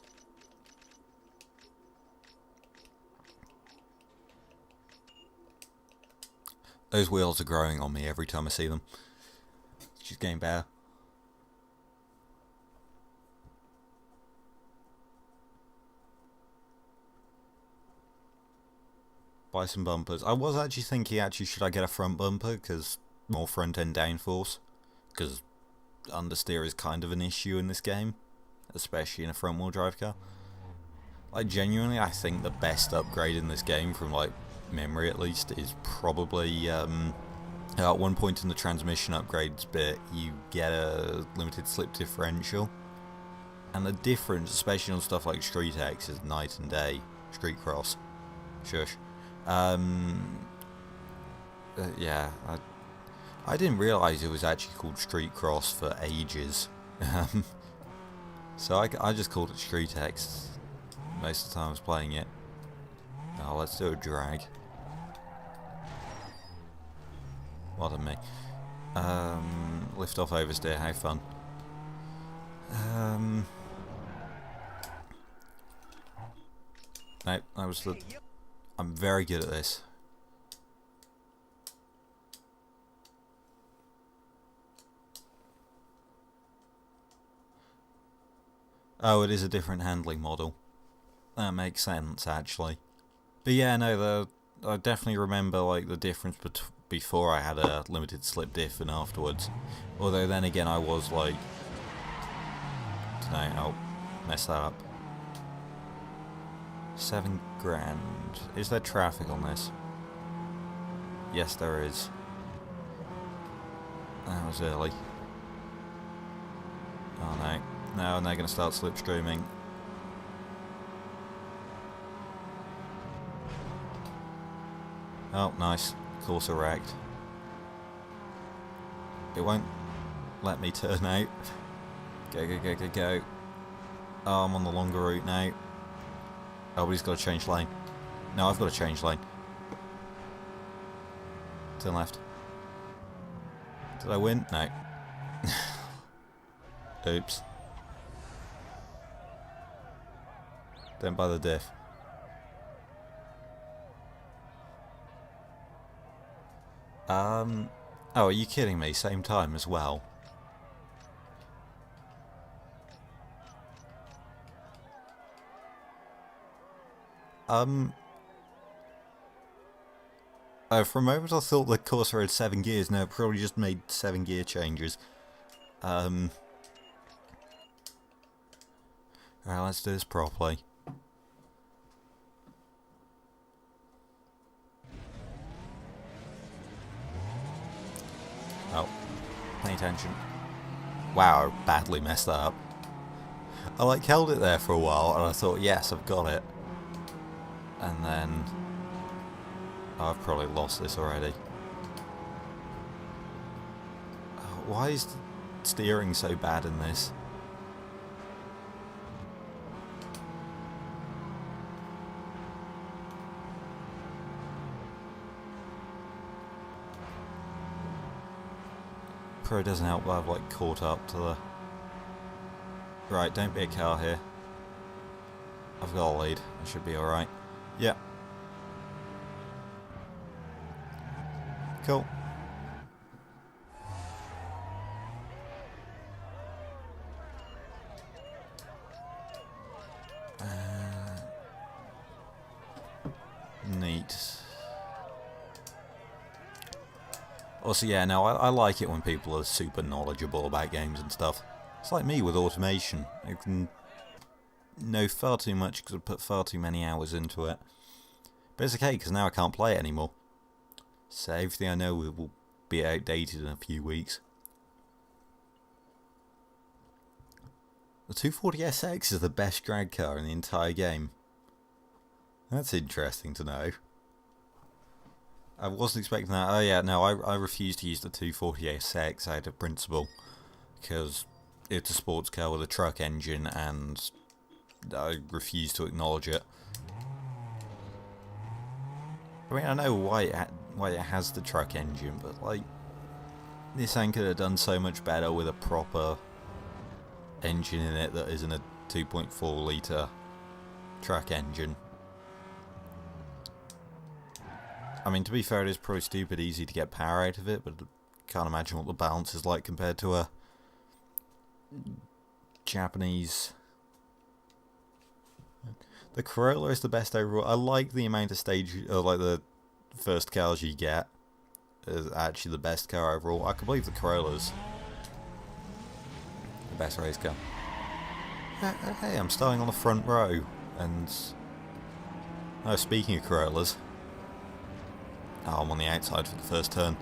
Those wheels are growing on me every time I see them. She's getting better. Buy some bumpers. I was actually thinking, should I get a front bumper? Because more front end downforce. Because understeer is kind of an issue in this game. Especially in a front wheel drive car. Like, genuinely, I think the best upgrade in this game, from, like, memory at least, is probably, at one point in the transmission upgrades bit, you get a limited slip differential. And the difference, especially on stuff like Street X, is night and day. Street Cross. Shush. Yeah, I didn't realise it was actually called Street Cross for ages. So I just called it Street X most of the time I was playing it. Oh, let's do a drag. Well done me. Lift off oversteer, how fun. No, that was the... I'm very good at this. Oh, it is a different handling model. That makes sense, actually. But yeah, no, I definitely remember, like, the difference before I had a limited slip diff and afterwards. Although then again, I was like... I don't know, I'll mess that up. 7 grand. Is there traffic on this? Yes, there is. That was early. Oh no. No, and they're going to start slipstreaming. Oh, nice. Course wrecked. It won't let me turn out. Go, go, go, go, go. Oh, I'm on the longer route now. Oh, but he's got to change lane. No, I've got to change lane. Turn left. Did I win? No. Oops. Don't buy the diff. Oh, are you kidding me? Same time as well. For a moment I thought the Corsa had 7 gears. No, it probably just made 7 gear changes. Alright, let's do this properly. Oh, pay attention. Wow, I badly messed that up. I like held it there for a while and I thought, yes, I've got it. And then I've probably lost this already. Why is the steering so bad in this? Probably doesn't help that I've like caught up to the... Right, don't be a car here. I've got a lead. I should be alright. Yeah. Cool. Neat. Also, yeah, no, I like it when people are super knowledgeable about games and stuff. It's like me with automation. I can know far too much because I put far too many hours into it. But it's okay, because now I can't play it anymore. So everything I know will be outdated in a few weeks. The 240SX is the best drag car in the entire game. That's interesting to know. I wasn't expecting that. Oh yeah, no, I refused to use the 240SX out of principle. Because it's a sports car with a truck engine and I refuse to acknowledge it. I mean, I know why it has the truck engine, but like, this thing could have done so much better with a proper engine in it that isn't a 2.4 litre truck engine. I mean, to be fair, it is probably stupid easy to get power out of it, but I can't imagine what the balance is like compared to a Japanese... The Corolla is the best overall. I like the amount of stage, like the first cars you get is actually the best car overall. I can believe the Corolla's the best race car. Hey, I'm starting on the front row, and oh, speaking of Corollas, oh, I'm on the outside for the first turn.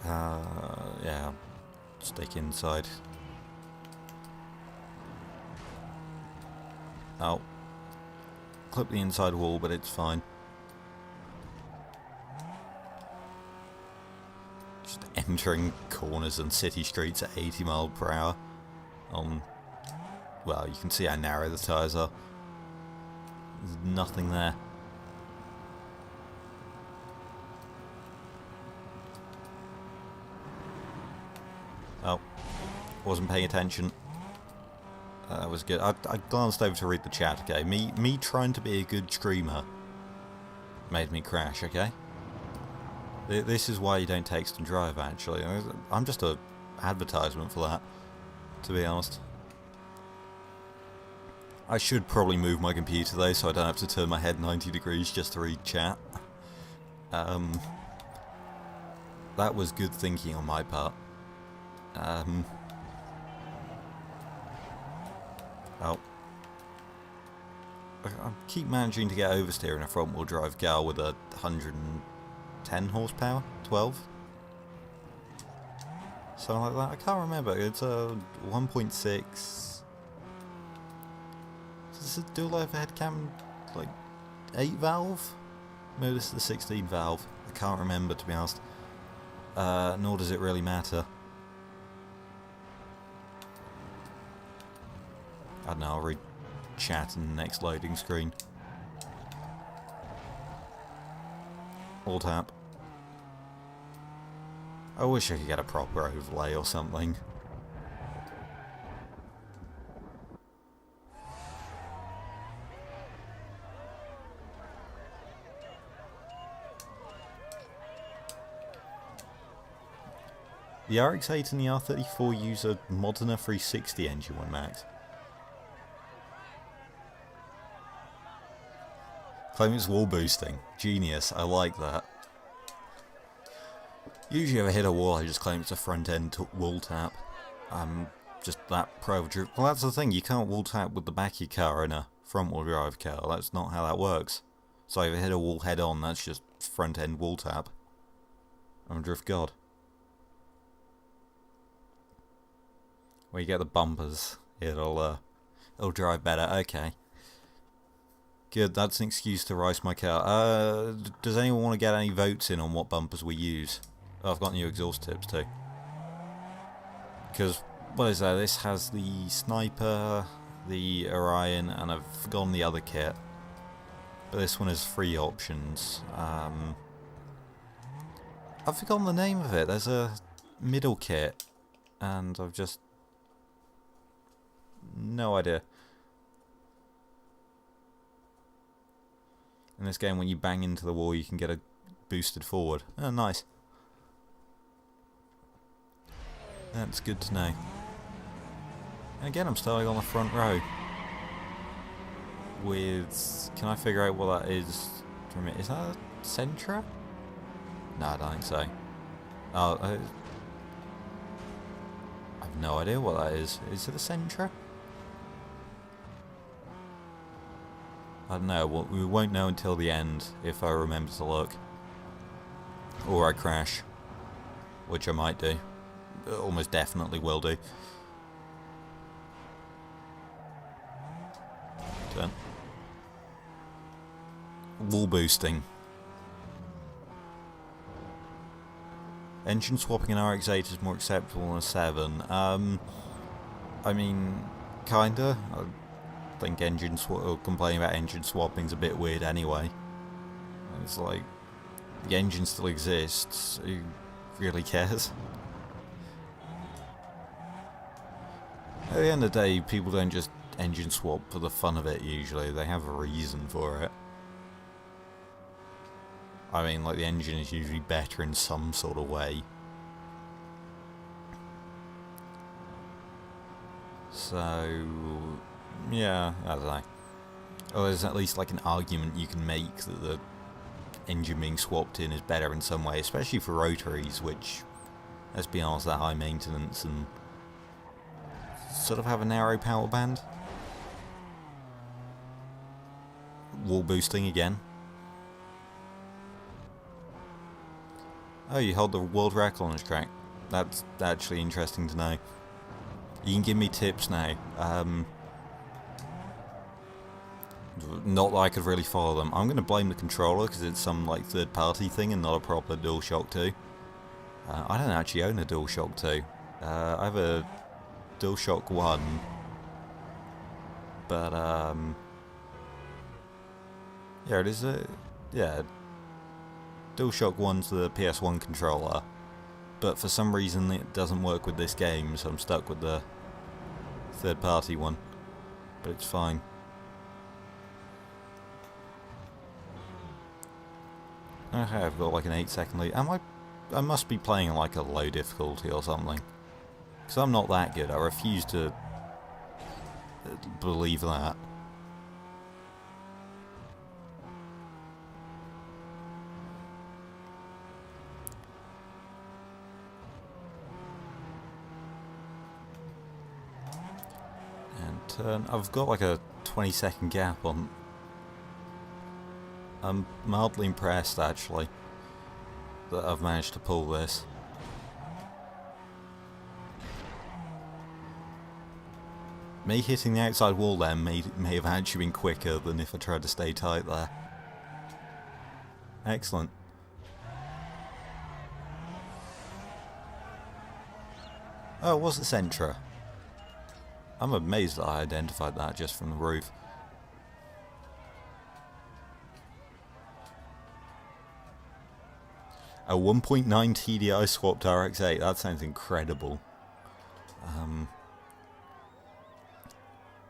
Yeah, stick inside. Oh, clip the inside wall, but it's fine. Just entering corners and city streets at 80 miles per hour. Well, you can see how narrow the tyres are. There's nothing there. Oh, wasn't paying attention. That was good. I glanced over to read the chat, okay? Me trying to be a good streamer made me crash, okay? This is why you don't text and drive, actually. I'm just a advertisement for that, to be honest. I should probably move my computer though, so I don't have to turn my head 90 degrees just to read chat. That was good thinking on my part. Oh. I keep managing to get oversteer in a front wheel drive car with a 110 horsepower? 12? Something like that? I can't remember. It's a 1.6. Is this a dual overhead cam, like 8 valve? No, this is the 16 valve. I can't remember, to be honest. Nor does it really matter. I don't know, I'll read chat in the next loading screen. Alt tab. I wish I could get a proper overlay or something. The RX-8 and the R34 use a Modena 360 engine when max. Claim it's wall boosting. Genius, I like that. Usually if I hit a wall, I just claim it's a front end wall tap. I'm just that pro of drift. Well, that's the thing, you can't wall tap with the back of your car in a front wheel drive car. That's not how that works. So if I hit a wall head on, that's just front end wall tap. I'm a drift god. Where you get the bumpers, it'll drive better. Okay. Good, that's an excuse to race my car. Does anyone want to get any votes in on what bumpers we use? Oh, I've got new exhaust tips too. Because, what is that? This has the Sniper, the Orion, and I've forgotten the other kit. But this one has 3 options. I've forgotten the name of it. There's a middle kit, and I've just... no idea. In this game, when you bang into the wall, you can get a boosted forward. Oh, nice. That's good to know. And again, I'm starting on the front row. With... can I figure out what that is? Is that a Sentra? No, I don't think so. Oh, I have no idea what that is. Is it a Sentra? I don't know, we won't know until the end if I remember to look. Or I crash. Which I might do. Almost definitely will do. Turn. Wall boosting. Engine swapping in RX-8 is more acceptable than a 7. I mean, kinda. I think complaining about engine swapping is a bit weird anyway. It's like, the engine still exists, who really cares? At the end of the day, people don't just engine swap for the fun of it usually, they have a reason for it. I mean, like, the engine is usually better in some sort of way. So... yeah, I don't know. Or there's at least like an argument you can make that the engine being swapped in is better in some way, especially for rotaries, which, let's be honest, are high maintenance and sort of have a narrow power band. Wall boosting again. Oh, you hold the world record on this track. That's actually interesting to know. You can give me tips now. Not that I could really follow them. I'm going to blame the controller because it's some like third-party thing and not a proper DualShock 2. I don't actually own a DualShock 2. I have a DualShock 1, but yeah, it is a DualShock 1's the PS1 controller, but for some reason it doesn't work with this game, so I'm stuck with the third-party one. But it's fine. Okay, I've got like an 8-second lead. I must be playing like a low difficulty or something. Because I'm not that good. I refuse to believe that. And turn. I've got like a 20-second gap on. I'm mildly impressed, actually, that I've managed to pull this. Me hitting the outside wall there may have actually been quicker than if I tried to stay tight there. Excellent. Oh, it was the Sentra. I'm amazed that I identified that just from the roof. A 1.9 TDI swapped RX-8, that sounds incredible.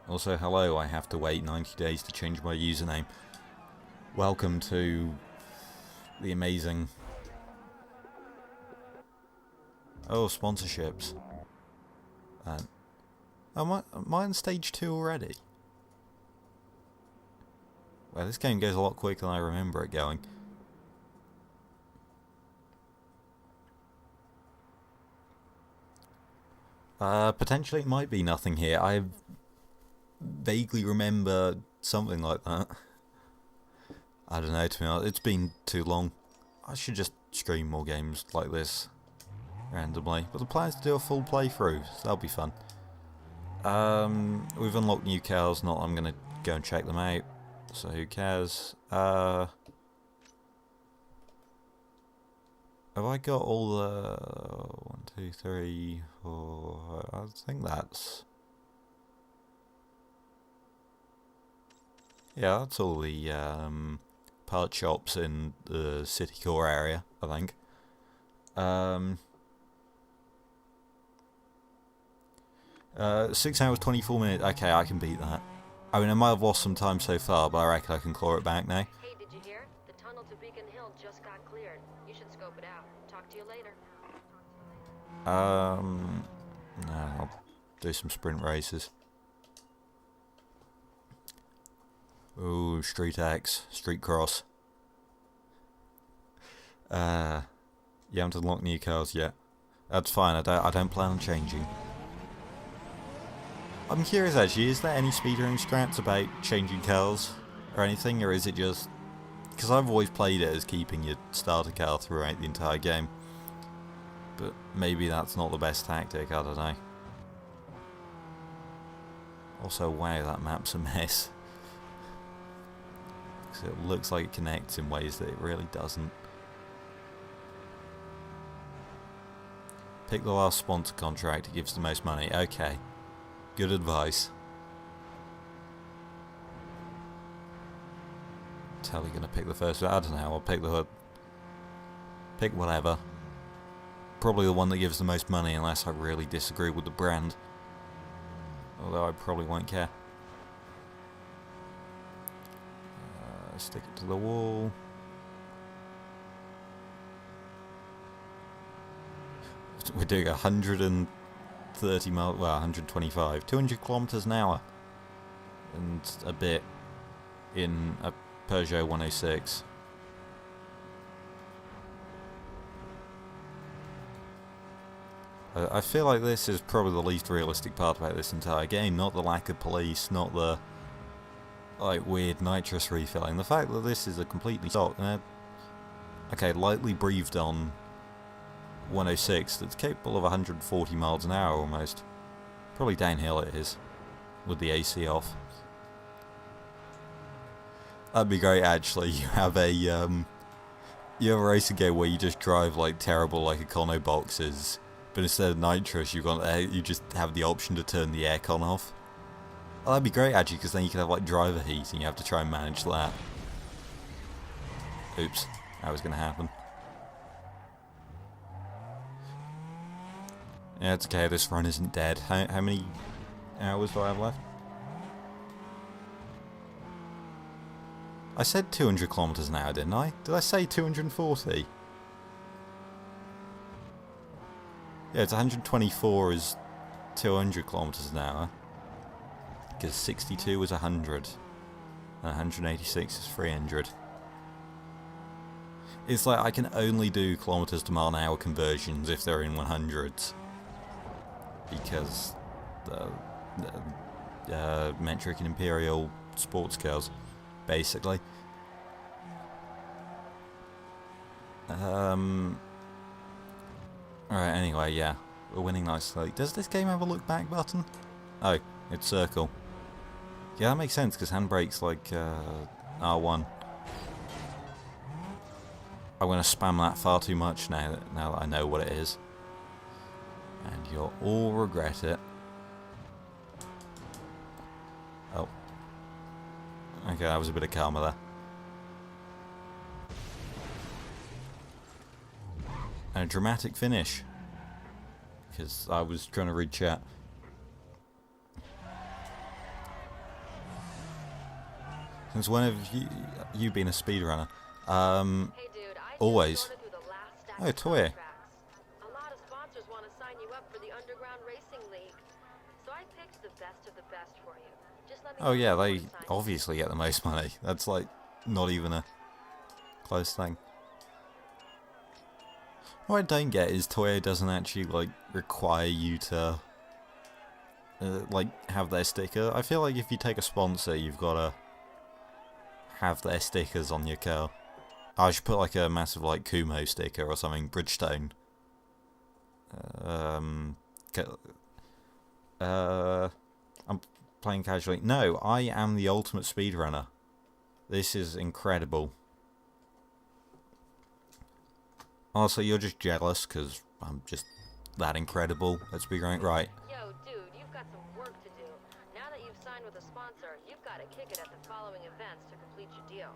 Also, hello, I have to wait 90 days to change my username. Welcome to the amazing... oh, sponsorships. Am I on stage 2 already? Well, this game goes a lot quicker than I remember it going. Potentially it might be nothing here. I vaguely remember something like that. I don't know, to be honest. It's been too long. I should just stream more games like this randomly. But the plan is to do a full playthrough, so that'll be fun. We've unlocked new cows, not that I'm going to go and check them out. So who cares? Have I got all the... 1, 2, 3, 4... I think that's... Yeah, that's all the part shops in the city core area, I think. 6 hours 24 minutes. Okay, I can beat that. I mean, I might have lost some time so far, but I reckon I can claw it back now. Hey, did you hear? The tunnel to Beacon Hill just got cleared. You should scope it out. Talk to you later. No, I'll do some sprint races. Ooh, Street X, Street Cross. You haven't unlocked new cars yet. That's fine. I don't plan on changing. I'm curious actually. Is there any speedrunning strats about changing cars or anything, or is it just because I've always played it as keeping your starter car throughout the entire game? But maybe that's not the best tactic. I don't know. Also, wow, that map's a mess. Because it looks like it connects in ways that it really doesn't. Pick the last sponsor contract, it gives the most money. Okay. Good advice. Totally gonna pick the first one. I don't know, I'll pick the... Pick whatever. Probably the one that gives the most money unless I really disagree with the brand. Although I probably won't care. Stick it to the wall. We're doing 130 miles, well 125, 200 kilometers an hour. And a bit in a Peugeot 106. I feel like this is probably the least realistic part about this entire game, not the lack of police, not the like weird nitrous refilling. The fact that this is a completely stock, okay, lightly breathed on 106 that's capable of 140 miles an hour almost. Probably downhill it is, with the AC off. That'd be great actually. You have a racing game where you just drive like terrible like Econo boxes, but instead of nitrous you just have the option to turn the aircon off. Oh, that'd be great actually, because then you could have like driver heat and you have to try and manage that. Oops, that was going to happen. Yeah, it's okay, this run isn't dead. How many hours do I have left? I said 200 kilometers an hour, didn't I? Did I say 240? Yeah, it's 124 is 200 kilometers an hour. Because 62 was 100. And 186 is 300. It's like I can only do kilometers to mile an hour conversions if they're in 100s. Because the metric and imperial sports cars, basically. Alright, anyway, yeah. We're winning nicely. Does this game have a look back button? Oh, it's circle. Yeah, that makes sense, because handbrake's like R1. I'm going to spam that far too much now that I know what it is. And you'll all regret it. Oh. Okay, that was a bit of karma there. And a dramatic finish. Because I was trying to read chat. Since when have you been a speedrunner? Hey dude, Always. Oh, Toy. A lot of sponsors want to sign you up for the Underground Racing League. So I picked the best of the best for you. Just let me Oh know yeah, if you they wanna sign. obviously get the most money. That's like not even a close thing. What I don't get is Toyo doesn't actually like require you to like have their sticker. I feel like if you take a sponsor, you've got to have their stickers on your car. I should put like a massive like Kumo sticker or something, Bridgestone. I'm playing casually. No, I am the ultimate speedrunner. This is incredible. Also, you're just jealous because I'm just that incredible at speedrunning. Right. Yo, dude, you've got some work to do. Now that you've signed with a sponsor, you've got to kick it at the following events to complete your deal.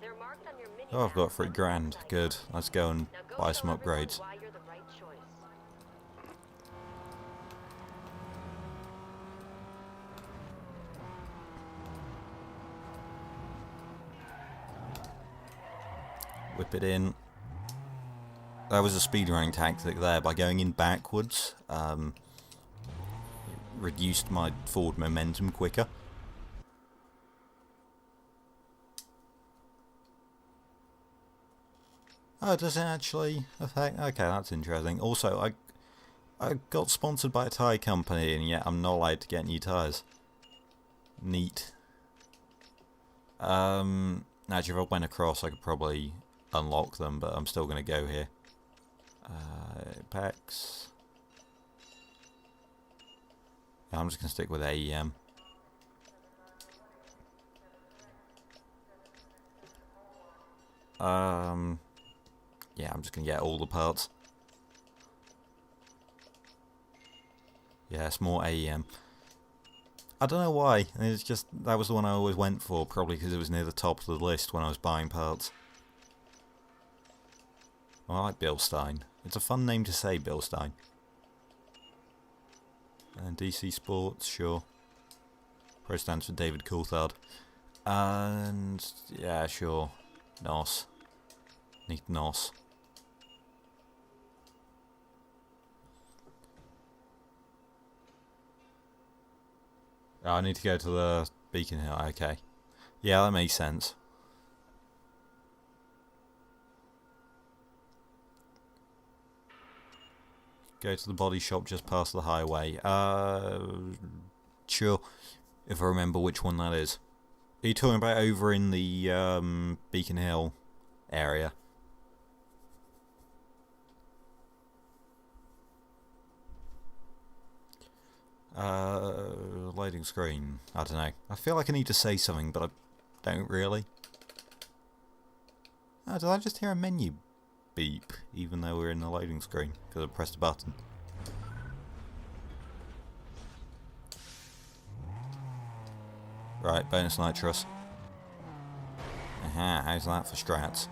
They're marked on your mini Oh, I've got 3 grand. Good. Let's go and Now go buy show some everyone upgrades. why you're the right choice. Whip it in. That was a speedrunning tactic there. By going in backwards, reduced my forward momentum quicker. Oh, does it actually affect? Okay, that's interesting. Also, I got sponsored by a tyre company, and yet I'm not allowed to get new tyres. Neat. Actually, if I went across, I could probably unlock them, but I'm still going to go here. Packs. Yeah, I'm just going to stick with AEM. Yeah, I'm just going to get all the parts. Yeah, it's more AEM. I don't know why. It's just, that was the one I always went for, probably because it was near the top of the list when I was buying parts. I like Bilstein. It's a fun name to say, Bilstein. And DC Sports, sure. Pro stands for David Coulthard. And, yeah, sure. NOS. Need NOS. Oh, I need to go to the Beacon Hill, okay. Yeah, that makes sense. Go to the body shop just past the highway. Sure. If I remember which one that is. Are you talking about over in the Beacon Hill area? Loading screen. I don't know. I feel like I need to say something, but I don't really. Oh, did I just hear a menu beep, even though we're in the loading screen? Because I pressed a button. Right, bonus nitrous. Aha, how's that for strats?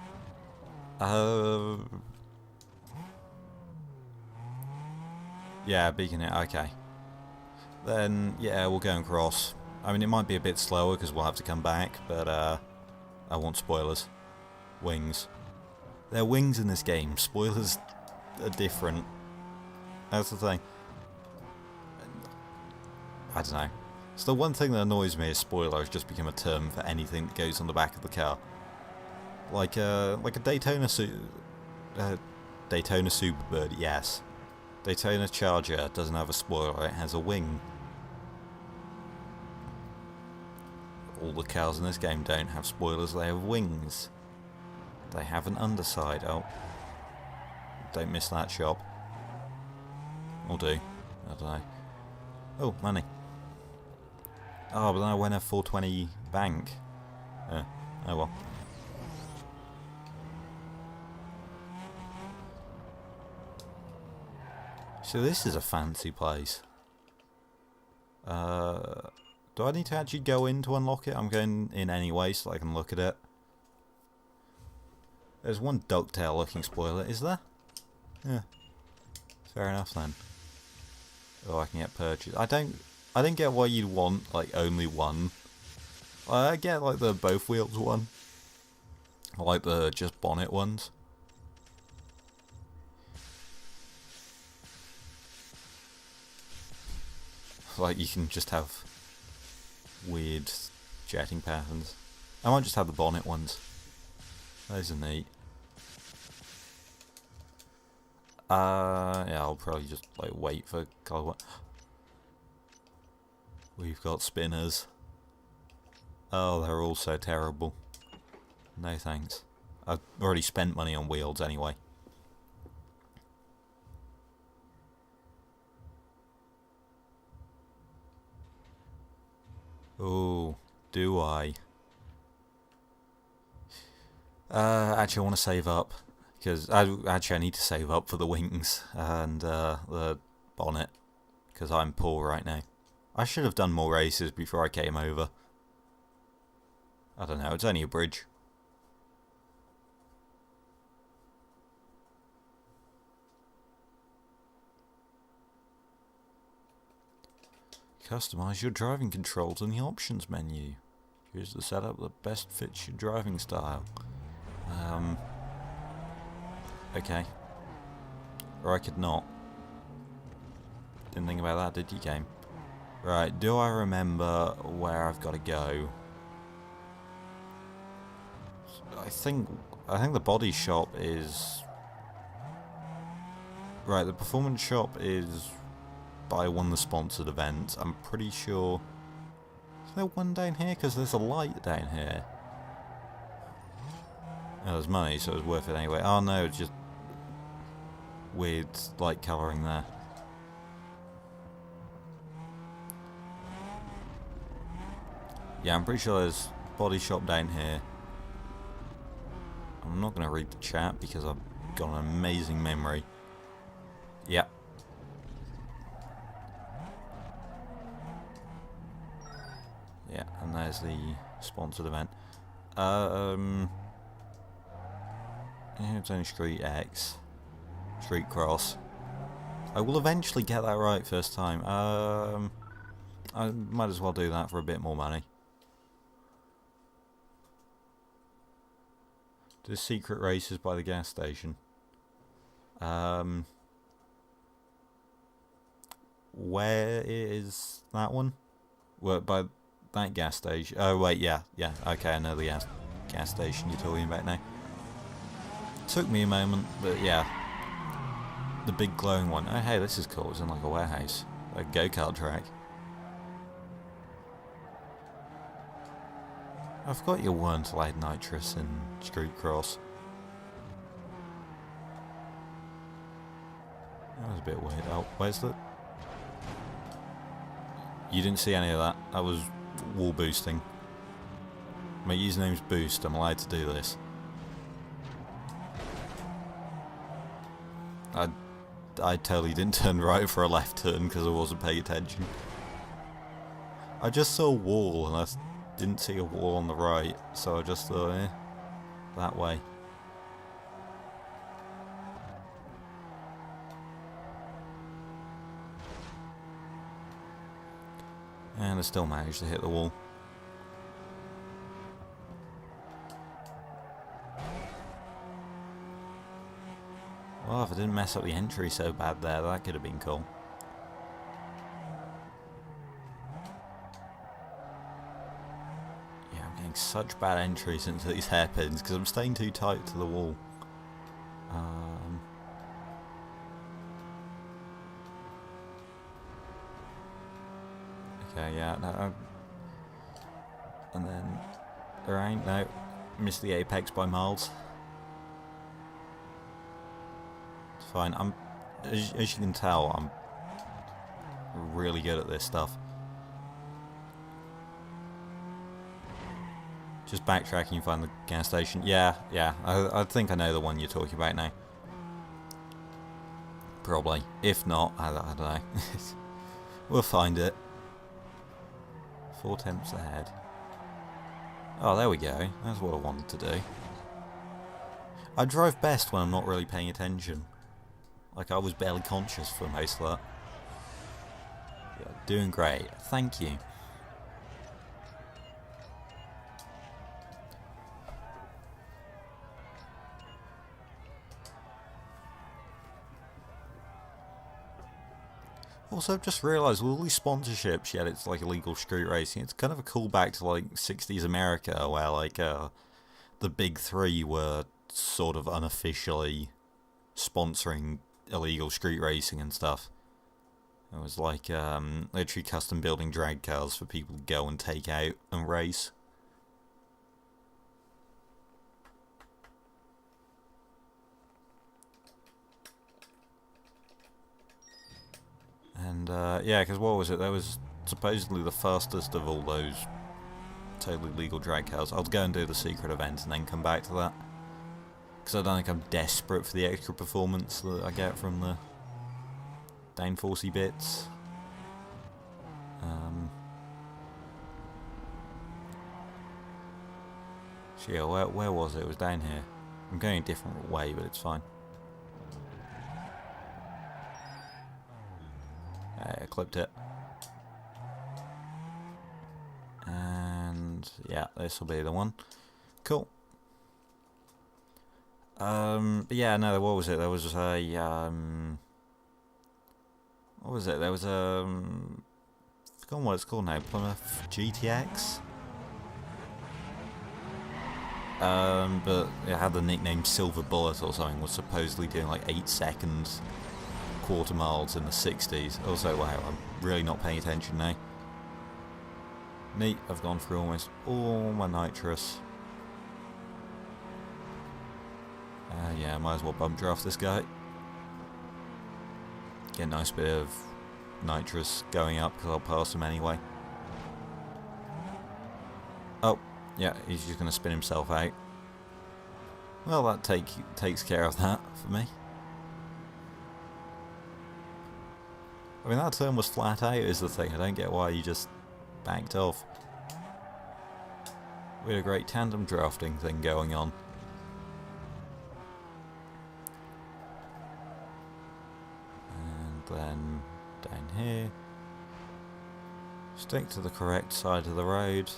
Yeah, Beacon Hill, okay. Then, yeah, we'll go and cross. I mean, it might be a bit slower because we'll have to come back, but I want spoilers. Wings. There are wings in this game. Spoilers are different. That's the thing. I don't know. So the one thing that annoys me is spoiler has just become a term for anything that goes on the back of the car. Like a Daytona Daytona Superbird, yes. Daytona Charger doesn't have a spoiler, it has a wing. All the cars in this game don't have spoilers, they have wings. They have an underside. Oh. Don't miss that shop. Or do. I don't know. Oh, money. Oh, but then I went a 420 bank. Oh well. So this is a fancy place. Do I need to actually go in to unlock it? I'm going in anyway so I can look at it. There's one Ducktail looking spoiler, is there? Yeah. Fair enough then. Oh, I can get purchased. I don't get why you'd want like only one. I get like the both wheels one. I like the just bonnet ones. Like you can just have weird jetting patterns. I might just have the bonnet ones. Those are neat. Yeah, I'll probably just like wait for colour one. We've got spinners. Oh, they're all so terrible. No thanks. I've already spent money on wheels anyway. Oh, do I? Actually, I want to save up. Because I need to save up for the wings and the bonnet. Because I'm poor right now. I should have done more races before I came over. I don't know, it's only a bridge. Customize your driving controls in the options menu. Choose the setup that best fits your driving style. Okay. Or I could not. Didn't think about that, did you, game? Right, do I remember where I've got to go? I think the body shop is... Right, the performance shop is by one of the sponsored events. I'm pretty sure... Is there one down here? Because there's a light down here. Oh, there's money, so it's worth it anyway. Oh no, it's just weird light colouring there. Yeah, I'm pretty sure there's body shop down here. I'm not going to read the chat because I've got an amazing memory. Yep. Yeah, and there's the sponsored event. Yeah, it's only Street X. Street Cross. I will eventually get that right first time. I might as well do that for a bit more money. Do secret races by the gas station. Where is that one? Well, by that gas station. Oh wait, yeah. Okay, I know the gas station you're talking about now. Took me a moment, but yeah. The big glowing one. Oh hey, this is cool. It's in like a warehouse. A go-kart track. I forgot you weren't allowed nitrous in Street Cross. That was a bit weird. Oh, where's the... You didn't see any of that. That was wall boosting. My username's Boost. I'm allowed to do this. I totally didn't turn right for a left turn because I wasn't paying attention. I just saw a wall and I didn't see a wall on the right, so I just thought, that way. And I still managed to hit the wall. Well, if I didn't mess up the entry so bad there, that could have been cool. Yeah, I'm getting such bad entries into these hairpins because I'm staying too tight to the wall. Okay, yeah, no, and then there ain't no missed the apex by miles. It's fine. I'm as you can tell, I'm really good at this stuff. Just backtracking, find the gas station. Yeah. I think I know the one you're talking about now. Probably. If not, I don't know. We'll find it. 4 tenths ahead. Oh, there we go. That's what I wanted to do. I drive best when I'm not really paying attention. Like, I was barely conscious for most of that. Yeah, doing great. Thank you. Also, I've just realised with all these sponsorships, yet it's like illegal street racing. It's kind of a callback to like 60s America, where like the big three were sort of unofficially sponsoring illegal street racing and stuff. It was like literally custom building drag cars for people to go and take out and race. And yeah, because what was it? That was supposedly the fastest of all those totally legal drag cars. I'll go and do the secret event and then come back to that. Because I don't think I'm desperate for the extra performance that I get from the downforcey bits. So yeah, where was it? It was down here. I'm going a different way, but it's fine. I clipped it. And yeah, this will be the one. Cool. But yeah, no, what was it? There was a what was it? There was a I've forgotten what it's called now. Plymouth GTX. But it had the nickname Silver Bullet or something. Was supposedly doing like 8-second quarter miles in the 60s. Also, wow, I'm really not paying attention now. Neat, I've gone through almost all my nitrous. Yeah, might as well bump draft this guy. Get a nice bit of nitrous going up because I'll pass him anyway. Oh, yeah, he's just going to spin himself out. Well, that takes care of that for me. I mean, that turn was flat out is the thing. I don't get why you just backed off. We had a great tandem drafting thing going on. And then down here. Stick to the correct side of the road.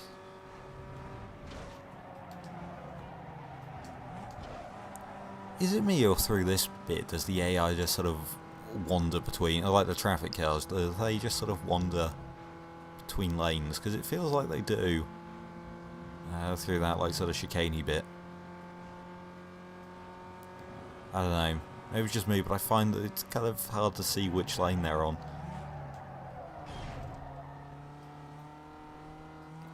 Is it me, or through this bit does the AI just sort of wander between, like the traffic cars, do they just sort of wander between lanes? Because it feels like they do through that like sort of chicaney bit. I don't know, maybe it's just me, but I find that it's kind of hard to see which lane they're on.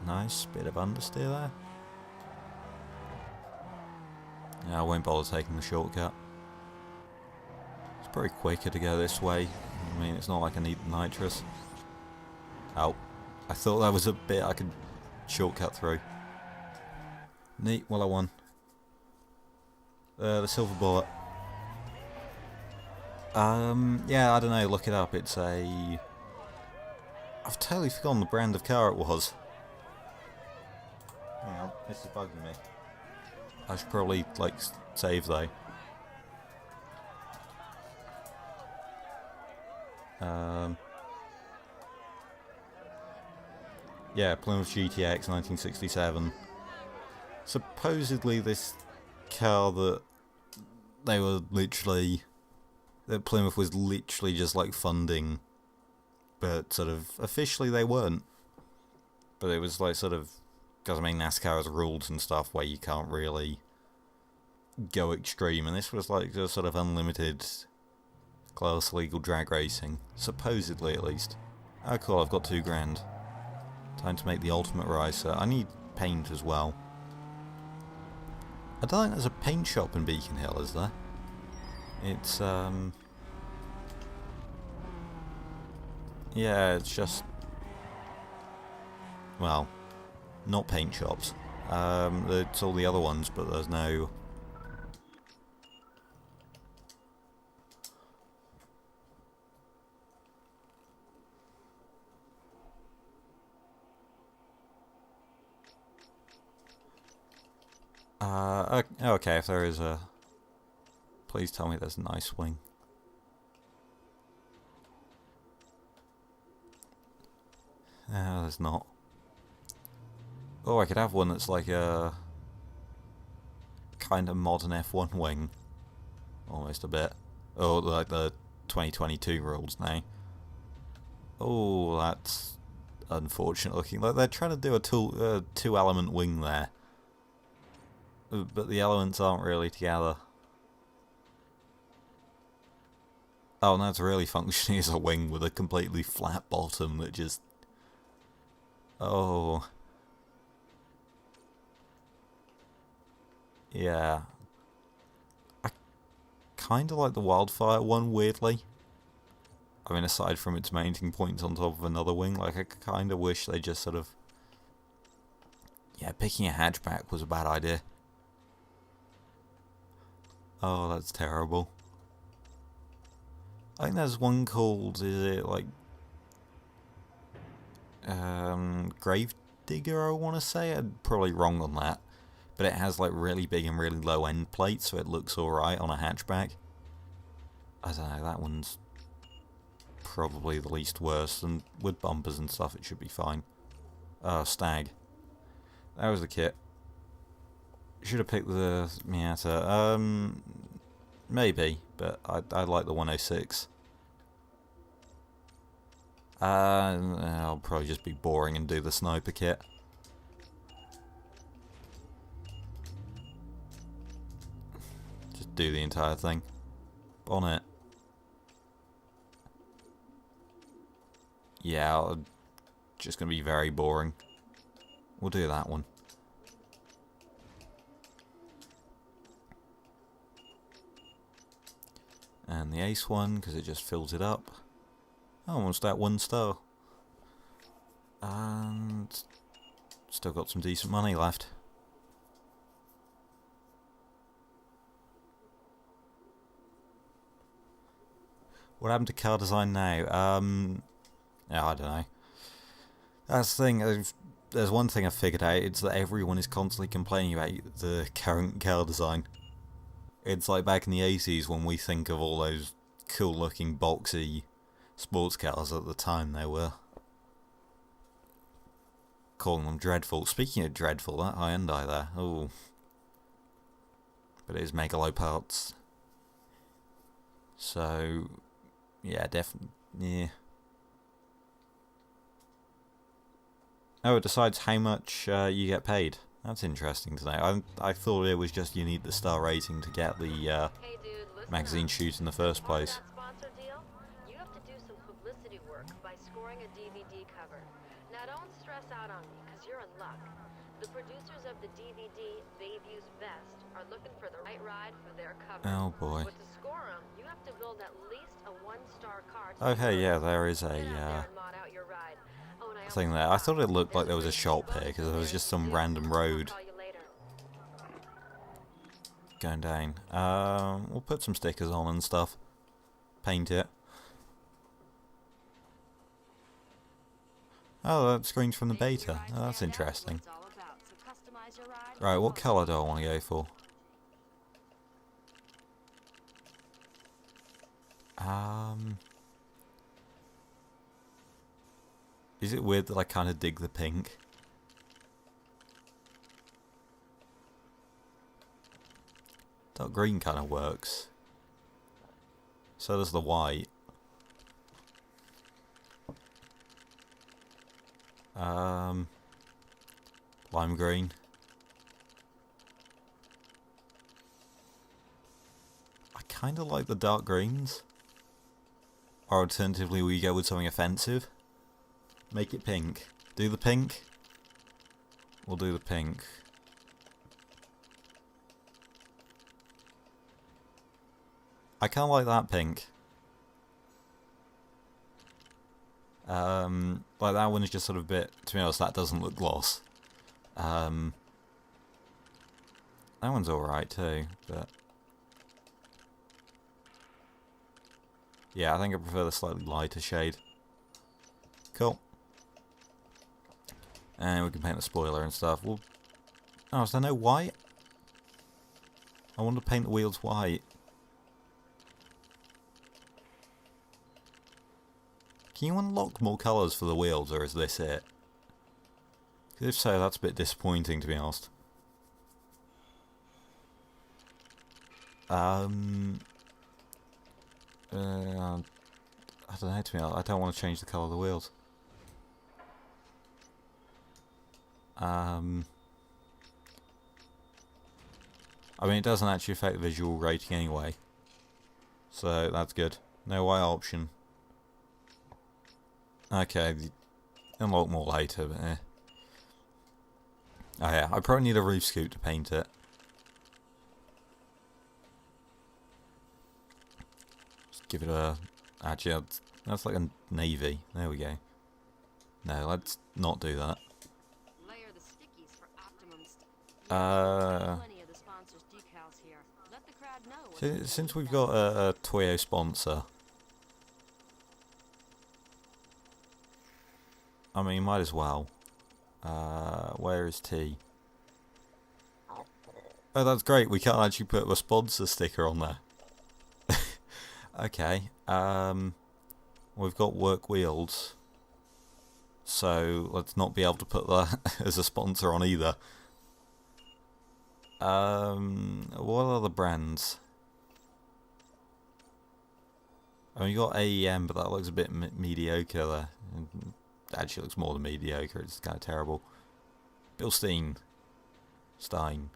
Nice bit of understeer there. Yeah, I won't bother taking the shortcut. It's probably quicker to go this way. I mean, it's not like I need the nitrous. Oh, I thought that was a bit I could shortcut through. Neat, well I won. The Silver Bullet. Yeah, I don't know, look it up. It's a... I've totally forgotten the brand of car it was. Hang on, this is bugging me. I should probably, like, save though. Yeah, Plymouth GTX 1967. Supposedly this car that they were literally... that Plymouth was literally just like funding, but sort of officially they weren't. But it was like sort of... because I mean NASCAR has rules and stuff where you can't really go extreme, and this was like just sort of unlimited class legal drag racing, supposedly at least. Oh cool, I've got $2,000. Time to make the ultimate racer. I need paint as well. I don't think there's a paint shop in Beacon Hill, is there? It's yeah, it's just, well, not paint shops. It's all the other ones, but there's no... okay, if there is a... Please tell me there's an ice wing. There's not. Oh, I could have one that's like a kind of modern F1 wing. Almost a bit. Oh, like the 2022 rules now. Oh, that's unfortunate looking. Like they're trying to do a two-element wing there, but the elements aren't really together. Oh, and that's really functioning as a wing with a completely flat bottom that just... Oh. Yeah. I kind of like the wildfire one, weirdly. I mean, aside from its mounting points on top of another wing, like, I kind of wish they just sort of... Yeah, picking a hatchback was a bad idea. Oh, that's terrible. I think there's one called, is it like... Gravedigger, I want to say? I'm probably wrong on that. But it has like really big and really low end plates, so it looks alright on a hatchback. I don't know, that one's probably the least worst, and with bumpers and stuff it should be fine. Oh, Stag. That was the kit. Should have picked the Miata. Maybe, but I like the 106. I'll probably just be boring and do the sniper kit. Just do the entire thing. Bonnet. Yeah, just gonna be very boring. We'll do that one. And the Ace one, because it just fills it up. Oh, almost at 1 star. And still got some decent money left. What happened to car design now? Yeah, I don't know. That's the thing. There's one thing I figured out. It's that everyone is constantly complaining about the current car design. It's like back in the 80s when we think of all those cool-looking, boxy sports cars. At the time they were calling them dreadful. Speaking of dreadful, that Hyundai there. Oh, but it is mega low parts. So yeah, definitely. Yeah. Oh, it decides how much you get paid. That's interesting to know. I thought it was just you need the star rating to get the Hey dude, listen magazine up. shoot in the first Want place. that sponsor deal? You have to do some publicity work by scoring a DVD cover. Now don't stress out on me, because you're in luck. The producers of the DVD they've used best are looking for the right ride for their cover. Oh boy. But to score them, you have to build at least a 1-star car. Okay, yeah, there is a Get out there and mod out your ride. Oh, and I thing almost there. I forgot. thought it looked like There's there was a free shop bonus here because there was there just some too. random I'll road call you later. going down. We'll put some stickers on and stuff. Paint it. Oh, that screen's from the beta. Oh, that's interesting. Right, what colour do I want to go for? Is it weird that I kind of dig the pink? Dark green kind of works. So does the white. Lime green. I kind of like the dark greens. Or alternatively, we go with something offensive. Make it pink. Do the pink. We'll do the pink. I kind of like that pink. Like that one is just sort of a bit, to be honest, that doesn't look gloss. That one's alright too, but yeah, I think I prefer the slightly lighter shade. Cool. And we can paint the spoiler and stuff. Well, oh, is there no white? I want to paint the wheels white. Can you unlock more colours for the wheels, or is this it? 'Cause if so, that's a bit disappointing, to be honest. I I don't know, to me, I don't want to change the colour of the wheels. I mean, it doesn't actually affect the visual rating anyway. So, that's good. No white option. Okay, unlock more later, but eh. Oh yeah, I probably need a roof scoop to paint it. Just give it a... Actually, that's like a navy. There we go. No, let's not do that. Layer the stickies for optimum Uh... plenty of the sponsors' decals here. Let the crowd know what's Since we've got a Toyo sponsor, I mean, might as well. Where is T? Oh, that's great. We can't actually put a sponsor sticker on there. Okay. We've got Work Wheels, so let's not be able to put that as a sponsor on either. What other brands? I mean, you got AEM, but that looks a bit mediocre there. Actually, looks more than mediocre. It's kind of terrible. Bilstein. Stein.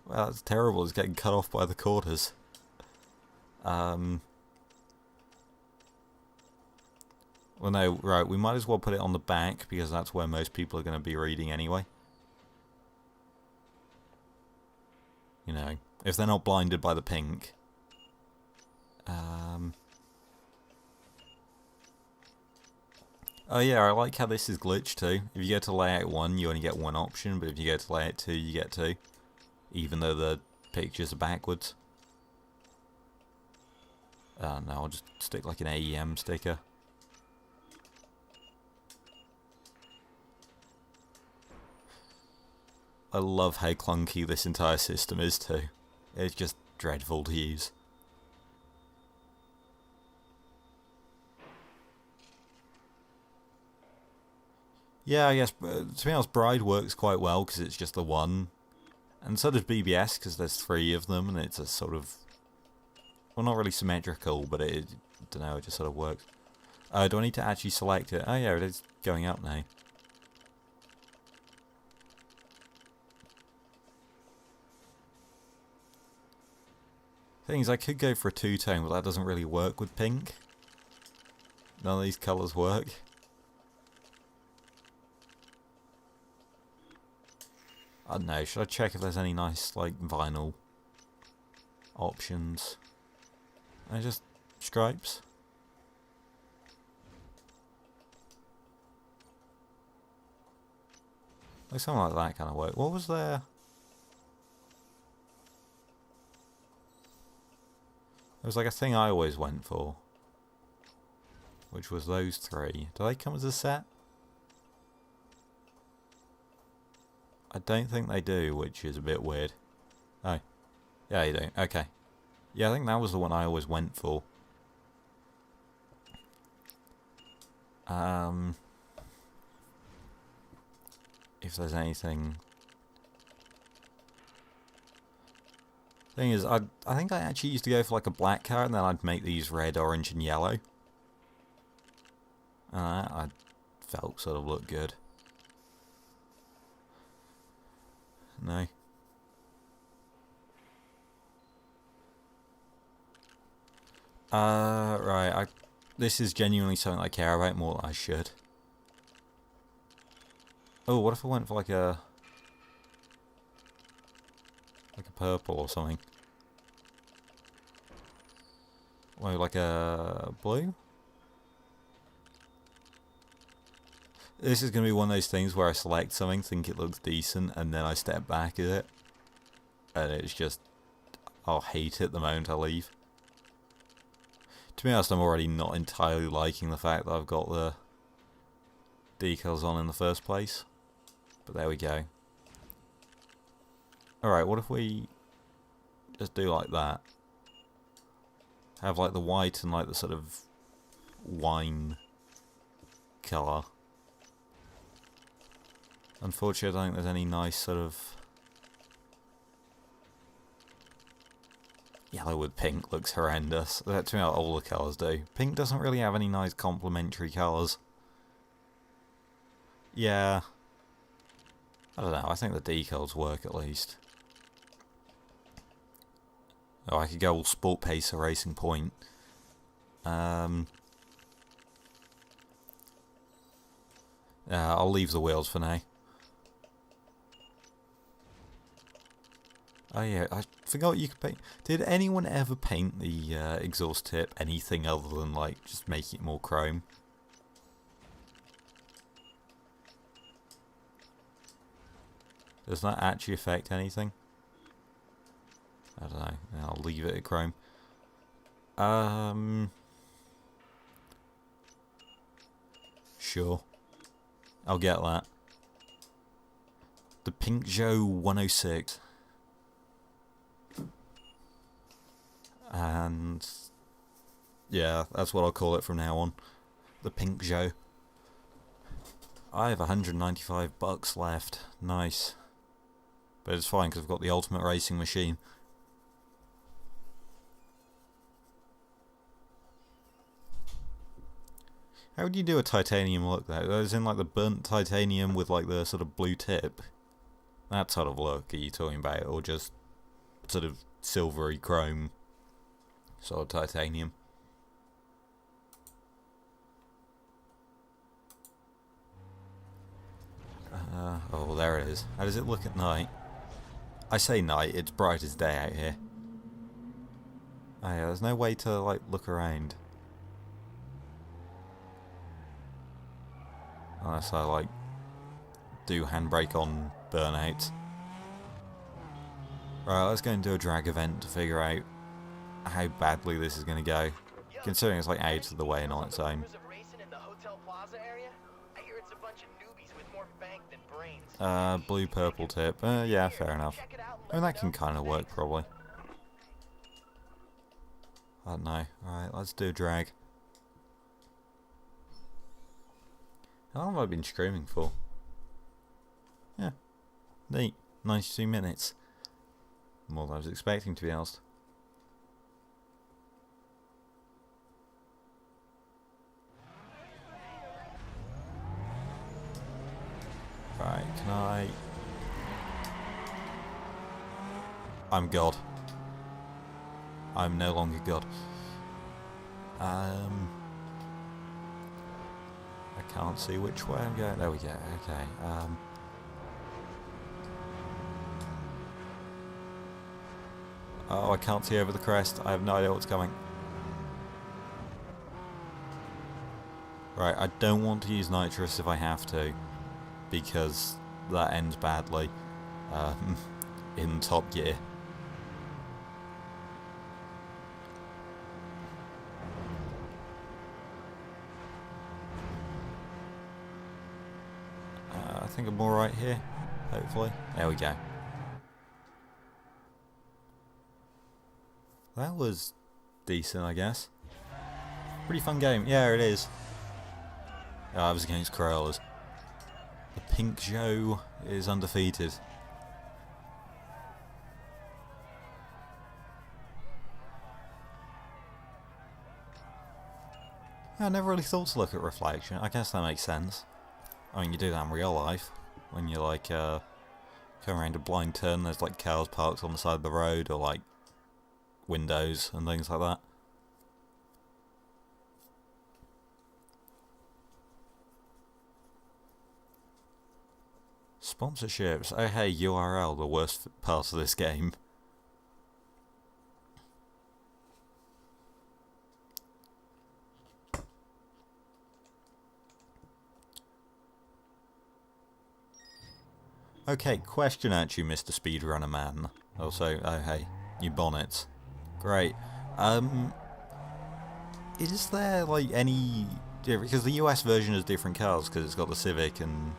Well, that's terrible. It's getting cut off by the quarters. Well, no, right. We might as well put it on the back because that's where most people are going to be reading anyway. You know, if they're not blinded by the pink. Oh yeah, I like how this is glitched too. If you go to layout 1, you only get one option, but if you go to layout 2, you get 2. Even though the pictures are backwards. No, I'll just stick like an AEM sticker. I love how clunky this entire system is too. It's just dreadful to use. Yeah, I guess, to be honest, Bride works quite well because it's just the one. And so does BBS because there's 3 of them and it's a sort of... Well, not really symmetrical, but it, I don't know, it just sort of works. Do I need to actually select it? Oh yeah, it is going up now. Thing is, I could go for a 2-tone, but that doesn't really work with pink. None of these colours work. I don't know, should I check if there's any nice, like, vinyl options? I just stripes? Like something like that kind of work. What was there? There was like a thing I always went for, which was those 3. Do they come as a set? I don't think they do, which is a bit weird. Oh. Yeah, you do. Okay. Yeah, I think that was the one I always went for. If there's anything... Thing is, I think I actually used to go for like a black car and then I'd make these red, orange and yellow. I felt sort of looked good. No. Right, this is genuinely something I care about more than I should. Oh, what if I went for like a purple or something? Well, like a blue? This is going to be one of those things where I select something, think it looks decent, and then I step back at it. And it's just... I'll hate it the moment I leave. To be honest, I'm already not entirely liking the fact that I've got the decals on in the first place. But there we go. Alright, what if we just do like that? Have like the white and like the sort of wine colour. Unfortunately, I don't think there's any nice sort of... Yellow with pink looks horrendous. That's what all the colours do. Pink doesn't really have any nice complementary colours. Yeah. I don't know, I think the decals work at least. Oh, I could go all Sport Pacer Racing Point. I'll leave the wheels for now. Oh yeah, I forgot you could paint. Did anyone ever paint the exhaust tip anything other than like just making it more chrome? Does that actually affect anything? I don't know. I'll leave it at chrome. Sure. I'll get that. The Pink Joe 106. And yeah, that's what I'll call it from now on. The Pink Joe. I have 195 bucks left. Nice. But it's fine because I've got the Ultimate Racing Machine. How would you do a titanium look though? As in like the burnt titanium with like the sort of blue tip? That sort of look are you talking about? Or just sort of silvery chrome sort of titanium? Oh, there it is. How does it look at night? I say night, it's bright as day out here. Oh yeah, there's no way to like look around. Unless I like do handbrake on burnout. Right, let's go and do a drag event to figure out how badly this is going to go. Considering it's like out of the way and on its own. Blue purple tip. Yeah, fair enough. I mean that can kind of work probably. I don't know. Alright, let's do a drag. How long have I been streaming for? Yeah. Neat. 92 minutes. More than I was expecting, to be honest. Right, can I... I'm God. I'm no longer God. I can't see which way I'm going. There we go. Okay. Oh, I can't see over the crest. I have no idea what's coming. Right, I don't want to use nitrous if I have to, because that ends badly in Top Gear. I think I'm alright here, hopefully. There we go. That was decent, I guess. Pretty fun game. Yeah, it is. Oh, I was against Corollas. The Pink Joe is undefeated. I never really thought to look at reflection. I guess that makes sense. I mean, you do that in real life. When you like, come around a blind turn, there's like cars parked on the side of the road, or like windows and things like that. Sponsorships. Oh hey, URL, the worst part of this game. Okay, question at you, Mr. Speedrunner Man. Also, oh hey, you bonnets. Great. Is there like any... Because the US version has different cars, because it's got the Civic and...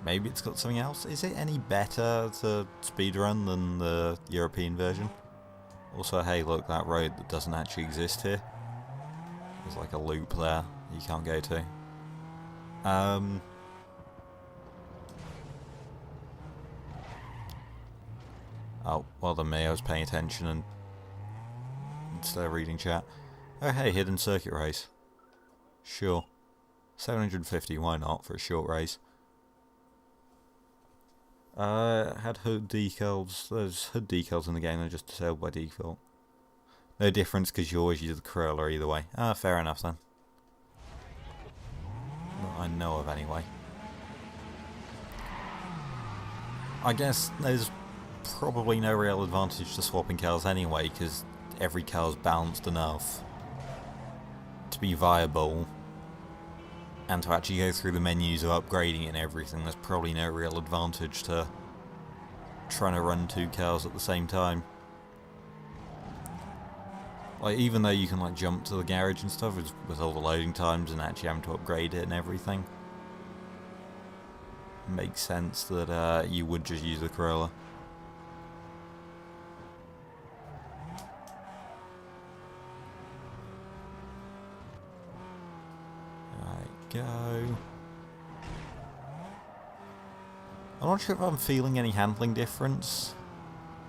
Maybe it's got something else. Is it any better to speedrun than the European version? Also, hey, look, that road that doesn't actually exist here. There's like a loop there you can't go to. Oh, well then me, I was paying attention and instead of reading chat. Oh hey, hidden circuit race. Sure. 750, why not, for a short race. Had hood decals. There's hood decals in the game, they're just disabled by default. No difference because you always use the Corolla either way. Ah, fair enough then. That I know of anyway. I guess there's probably no real advantage to swapping cars anyway, because every car's balanced enough to be viable, and to actually go through the menus of upgrading it and everything. There's probably no real advantage to trying to run two cars at the same time. Like, even though you can like jump to the garage and stuff with all the loading times and actually having to upgrade it and everything, it makes sense that you would just use the Corolla. Go. I'm not sure if I'm feeling any handling difference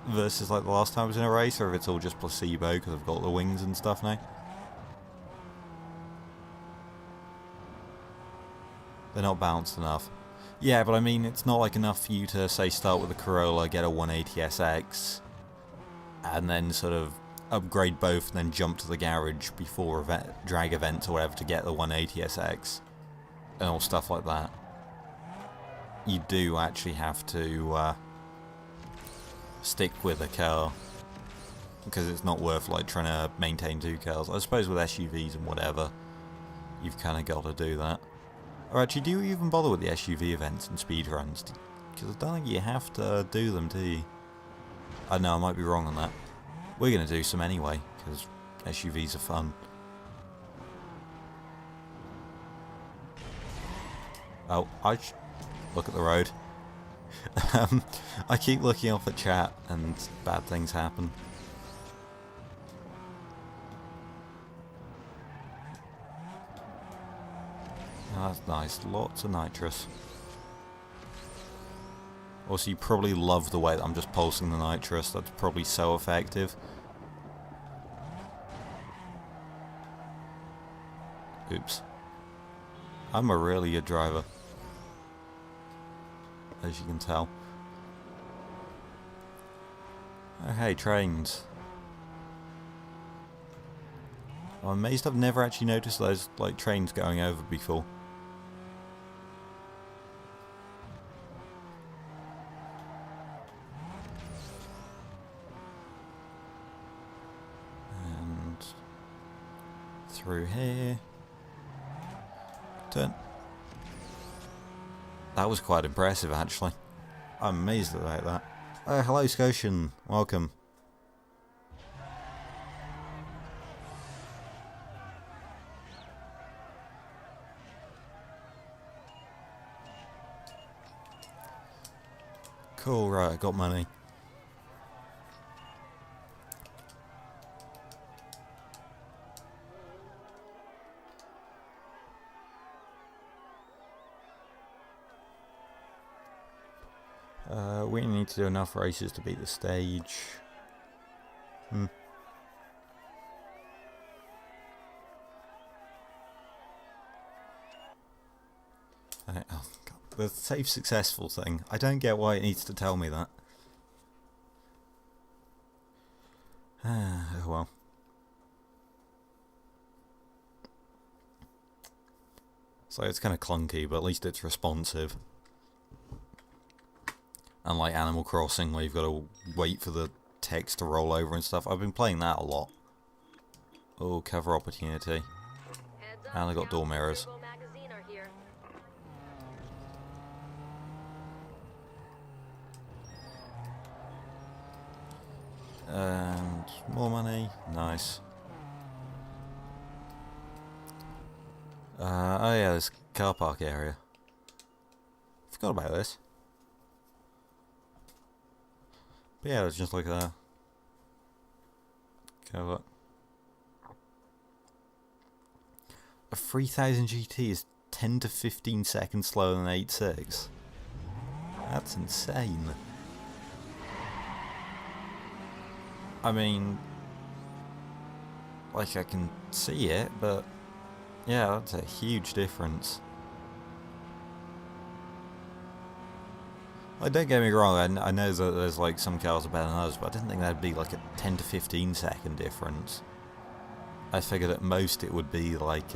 versus like the last time I was in a race, or if it's all just placebo because I've got the wings and stuff now. They're not balanced enough. Yeah, but I mean, it's not like enough for you to say start with a Corolla, get a 180SX, and then sort of upgrade both and then jump to the garage before drag events or whatever to get the 180SX. And all stuff like that. You do actually have to stick with a car, because it's not worth like trying to maintain two cars. I suppose with SUVs and whatever, you've kind of got to do that. Or actually, do you even bother with the SUV events and speedruns? Because I don't think you have to do them, do you? I know, I might be wrong on that. We're going to do some anyway, because SUVs are fun. Oh, look at the road. I keep looking off at chat and bad things happen. Oh, that's nice. Lots of nitrous. Also, you probably love the way that I'm just pulsing the nitrous. That's probably so effective. Oops. I'm a really good driver, as you can tell. Oh hey, trains. I'm amazed I've never actually noticed those like trains going over before. And through here. Turn. That was quite impressive, actually. I'm amazed about that. Oh, hello, Scotian. Welcome. Cool, right, I got money. We need to do enough races to beat the stage. Oh, God. The save successful thing. I don't get why it needs to tell me that. Oh well. So it's kind of clunky, but at least it's responsive. Unlike Animal Crossing, where you've got to wait for the text to roll over and stuff. I've been playing that a lot. Oh, cover opportunity. And I got door mirrors. And more money. Nice. Oh yeah, this car park area. Forgot about this. But yeah, it's just like that. Cover. A 3000 GT is 10 to 15 seconds slower than 8.6. That's insane. I mean, like I can see it, but yeah, that's a huge difference. Like, don't get me wrong, I know that there's like some cars are better than others, but I didn't think that'd be like a 10 to 15 second difference. I figured at most it would be like,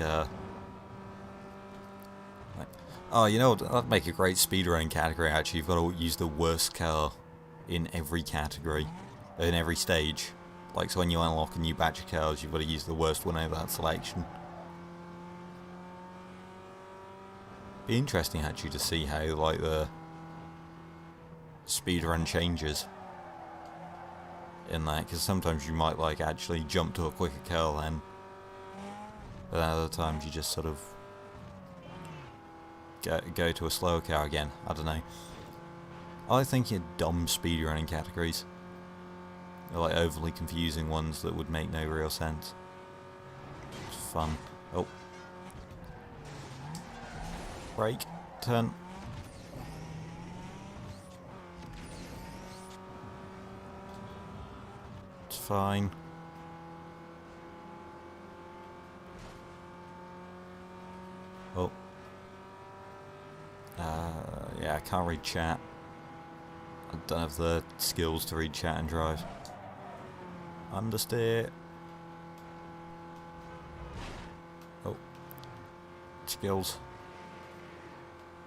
oh, you know what, that'd make a great speedrunning category actually. You've got to use the worst car in every category, in every stage. Like, so when you unlock a new batch of cars, you've got to use the worst one over that selection. Be interesting actually to see how, like, the speedrun changes in that, because sometimes you might, like, actually jump to a quicker car then, but then other times you just sort of go to a slower car again. I don't know. I think you're dumb speedrunning categories. They're like overly confusing ones that would make no real sense. It's fun. Oh. Brake. Turn. It's fine. Oh. Yeah, I can't read chat. I don't have the skills to read chat and drive. Understeer. Oh. Skills.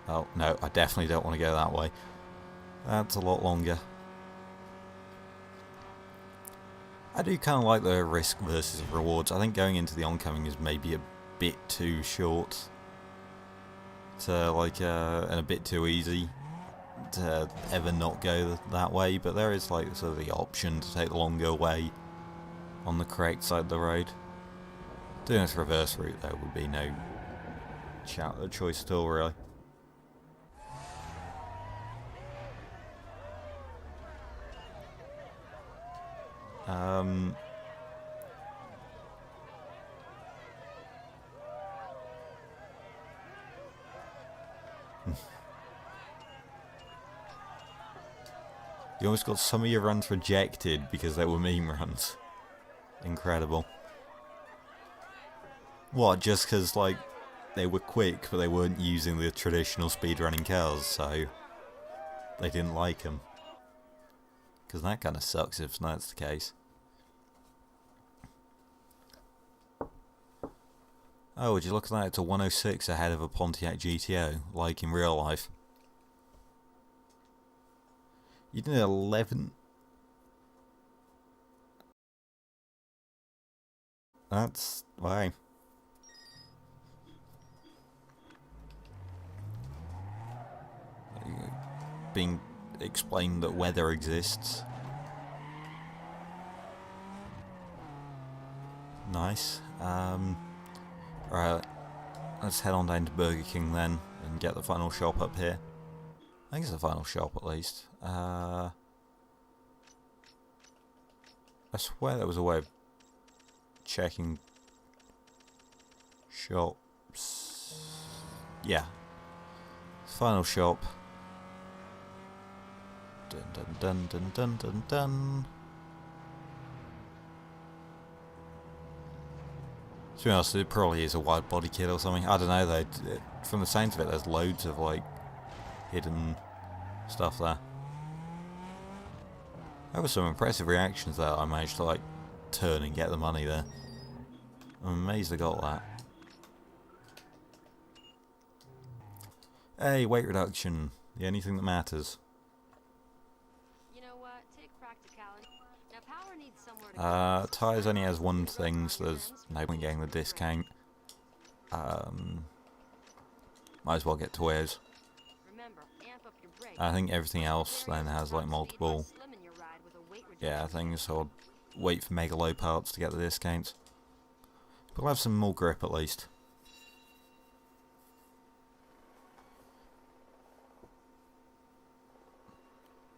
Oh, no, I definitely don't want to go that way. That's a lot longer. I do kind of like the risk versus rewards. I think going into the oncoming is maybe a bit too short. To, like, and a bit too easy to ever not go that way, but there is, like, sort of the option to take the longer way on the correct side of the road. Doing this reverse route, though, would be no choice at all, really. You almost got some of your runs rejected because they were meme runs. Incredible. What, just because, like, they were quick, but they weren't using the traditional speedrunning cars, so they didn't like them? Because that kind of sucks if that's the case. Oh, would you look at that? It's a 106 ahead of a Pontiac GTO, like in real life. You did 11. That's why. Being explained that weather exists. Nice. Alright, let's head on down to Burger King then and get the final shop up here. I think it's the final shop at least. I swear there was a way of checking shops. Yeah. Final shop. Dun dun dun dun dun dun dun. To be honest, it probably is a wide body kit or something. I don't know though. From the sounds of it, there's loads of like hidden stuff there. There were some impressive reactions there. I managed to like turn and get the money there. I'm amazed I got that. Hey, weight reduction. The only thing that matters. You know what? Take practicality. Now power needs somewhere to go. Tyres only has one thing, so there's no point getting the discount. Might as well get Toyos. Remember, amp up your brakes. I think everything else then has like multiple, things, so I'll wait for mega low parts to get the discounts. But we'll have some more grip at least.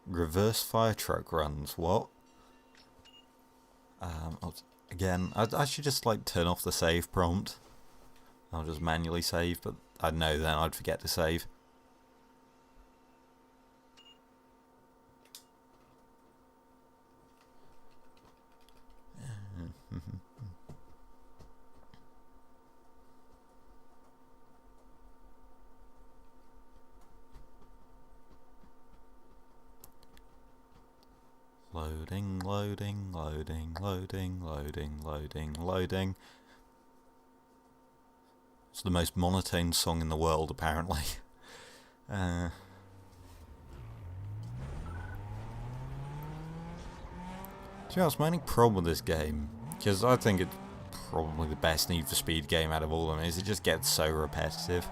Reverse fire truck runs, what? Again, I should just like turn off the save prompt. I'll just manually save, but I know then I'd forget to save. Loading, loading, loading, loading, loading, loading, loading. It's the most monotone song in the world, apparently. To be honest, my only problem with this game, because I think it's probably the best Need for Speed game out of all of them, is it just gets so repetitive.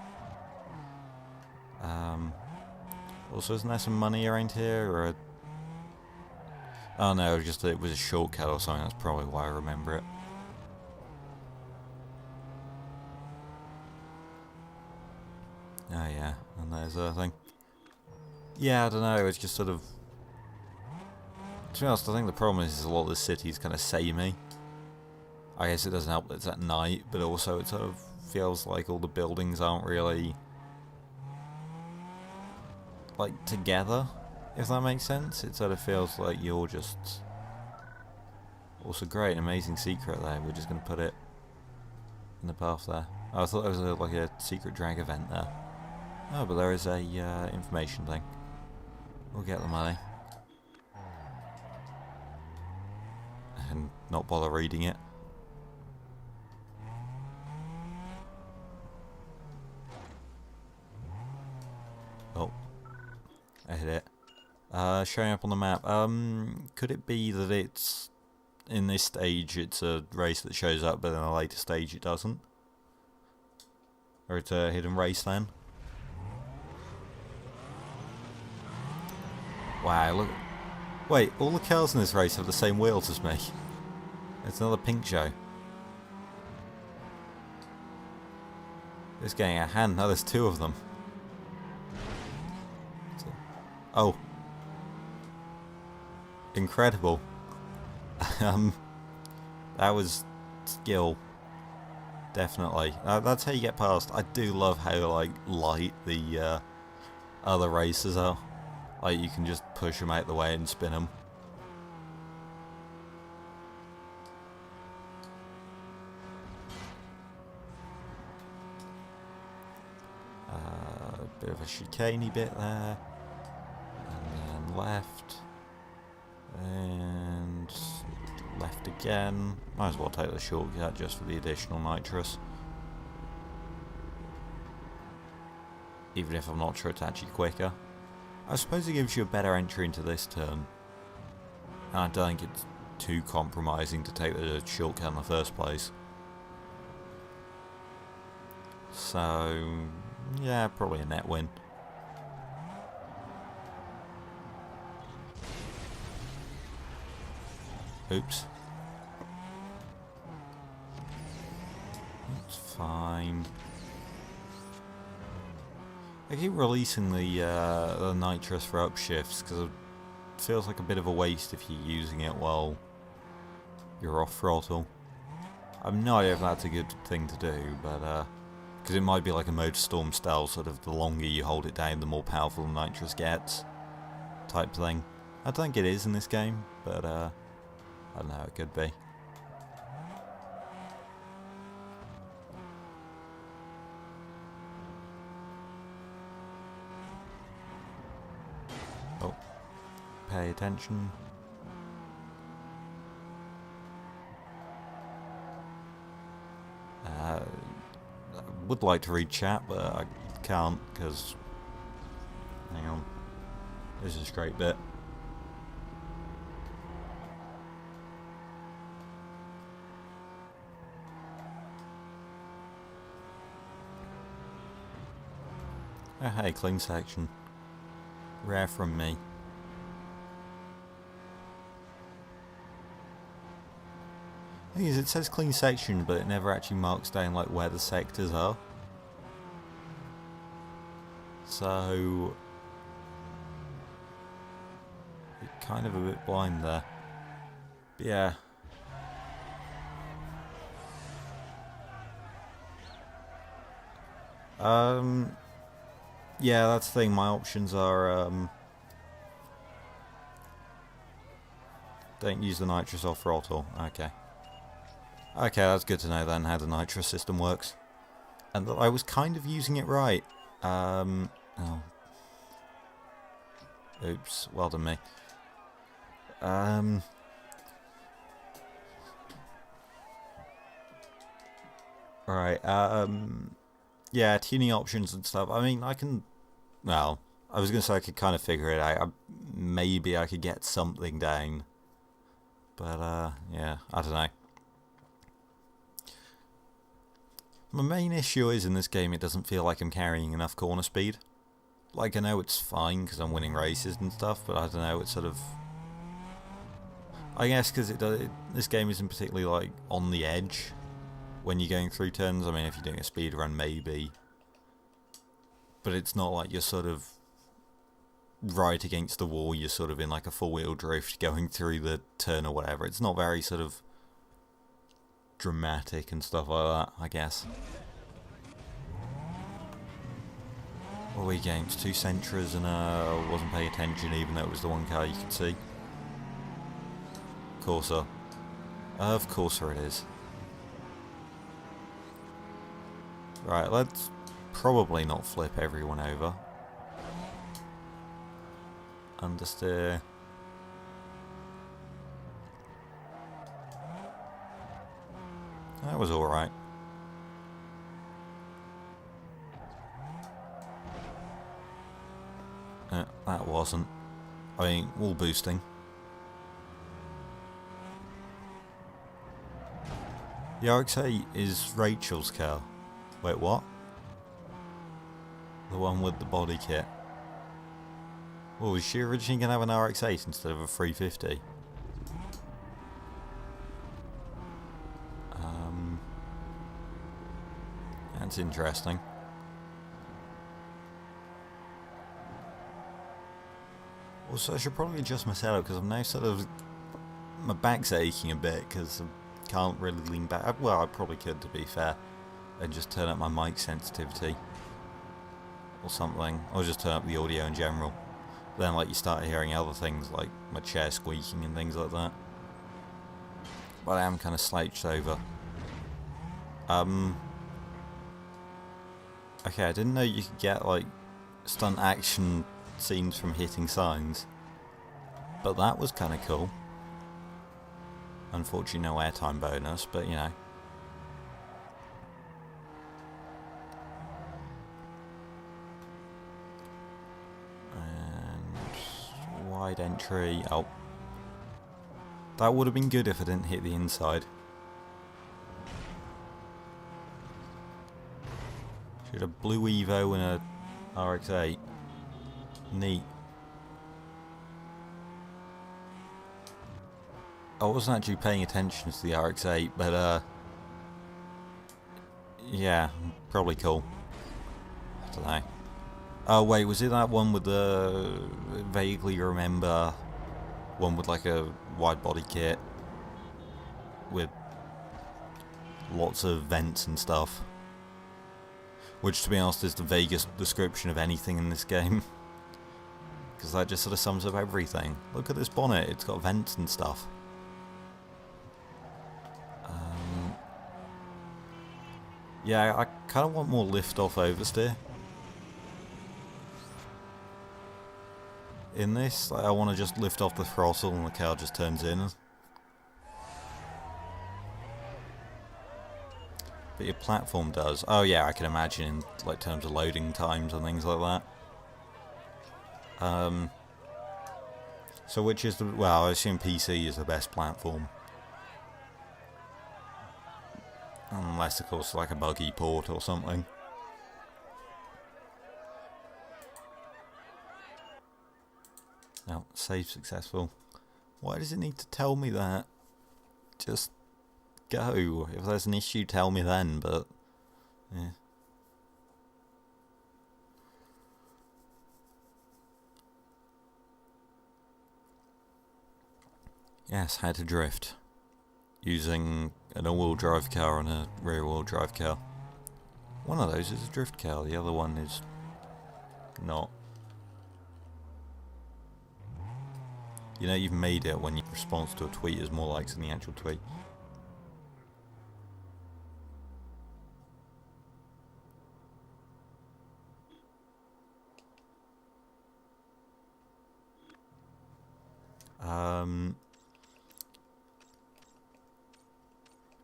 Also, isn't there some money around here, or oh no, just that it was a shortcut or something, that's probably why I remember it. Oh yeah, and there's a thing. Yeah, I don't know, it's just sort of... To be honest, I think the problem is a lot of the city's kind of samey. I guess it doesn't help that it's at night, but also it sort of feels like all the buildings aren't really... like, together, if that makes sense. It sort of feels like you're just... Also great, an amazing secret there, we're just going to put it in the path there. Oh, I thought there was like a secret drag event there. Oh, but there is a information thing. We'll get the money. And not bother reading it. Oh. I hit it. Showing up on the map. Could it be that it's... in this stage it's a race that shows up, but in a later stage it doesn't? Or it's a hidden race then? Wow, look. Wait, all the cars in this race have the same wheels as me. It's another pink show. It's getting out of hand. Now there's two of them. Oh. Incredible. That was skill. Definitely. That's how you get past. I do love how, like, light the other races are. Like, you can just push them out the way and spin them. Bit of a chicaney bit there. And then left. And left again. Might as well take the shortcut just for the additional nitrous. Even if I'm not sure it's actually quicker. I suppose it gives you a better entry into this turn. And I don't think it's too compromising to take the shortcut in the first place. So, yeah, probably a net win. Oops. It's fine. I keep releasing the nitrous for upshifts because it feels like a bit of a waste if you're using it while you're off throttle. I've no idea if that's a good thing to do, but because it might be like a Motorstorm style, sort of the longer you hold it down, the more powerful the nitrous gets, type thing. I don't think it is in this game, but I don't know, it could be. Oh, pay attention. I would like to read chat, but I can't because... Hang on. This is a straight bit. Oh hey, clean section. Rare from me. The thing is, it says clean section, but it never actually marks down like where the sectors are. So... you're kind of a bit blind there. But yeah. Yeah, that's the thing, my options are, don't use the nitrous off throttle. Okay. Okay, that's good to know then, how the nitrous system works. And that I was kind of using it right. Oh. Oops, well done me. Right. Yeah, tuning options and stuff. I mean, I can. Well, I was gonna say I could kind of figure it out. Maybe I could get something down, but yeah, I don't know. My main issue is in this game, it doesn't feel like I'm carrying enough corner speed. Like, I know it's fine because I'm winning races and stuff, but I don't know. It's sort of. I guess because this game isn't particularly like on the edge when you're going through turns. I mean, if you're doing a speed run, maybe. But it's not like you're sort of right against the wall, you're sort of in like a four-wheel drift going through the turn or whatever. It's not very sort of dramatic and stuff like that, I guess. What were we games? 2 Sentras and I wasn't paying attention even though it was the one car you could see. Corsa. Of Corsa it is. Right, let's probably not flip everyone over. Understeer. That was alright. That wasn't. I mean, wall boosting. The RX-8 is Rachel's car. Wait, what? The one with the body kit. Oh, was she originally going to have an RX-8 instead of a 350? That's interesting. Also, I should probably adjust my setup because I'm now sort of... My back's aching a bit because I can't really lean back. Well, I probably could, to be fair. And just turn up my mic sensitivity. Or something. Or just turn up the audio in general. Then, like, you start hearing other things, like my chair squeaking and things like that. But I am kind of slouched over. Okay, I didn't know you could get, like, stunt action scenes from hitting signs. But that was kind of cool. Unfortunately, no airtime bonus, but, you know. And wide entry. Oh. That would have been good if I didn't hit the inside. Should have blue Evo and a RX-8. Neat. I wasn't actually paying attention to the RX-8, but yeah, probably cool. I don't know. Oh wait, was it that one with the vaguely remember one with like a wide body kit with lots of vents and stuff? Which, to be honest, is the vaguest description of anything in this game. Because that just sort of sums up everything. Look at this bonnet, it's got vents and stuff. Yeah, I kind of want more lift-off oversteer. In this, like, I want to just lift off the throttle and the car just turns in. But your platform does. Oh yeah, I can imagine in like terms of loading times and things like that. So which is the... Well, I assume PC is the best platform. Unless, of course, like a buggy port or something. No, save successful. Why does it need to tell me that? Just go. If there's an issue, tell me then, but... Yeah. Yes, how to drift. Using an all-wheel drive car and a rear-wheel drive car. One of those is a drift car, the other one is not. You know you've made it when your response to a tweet is more likes than the actual tweet.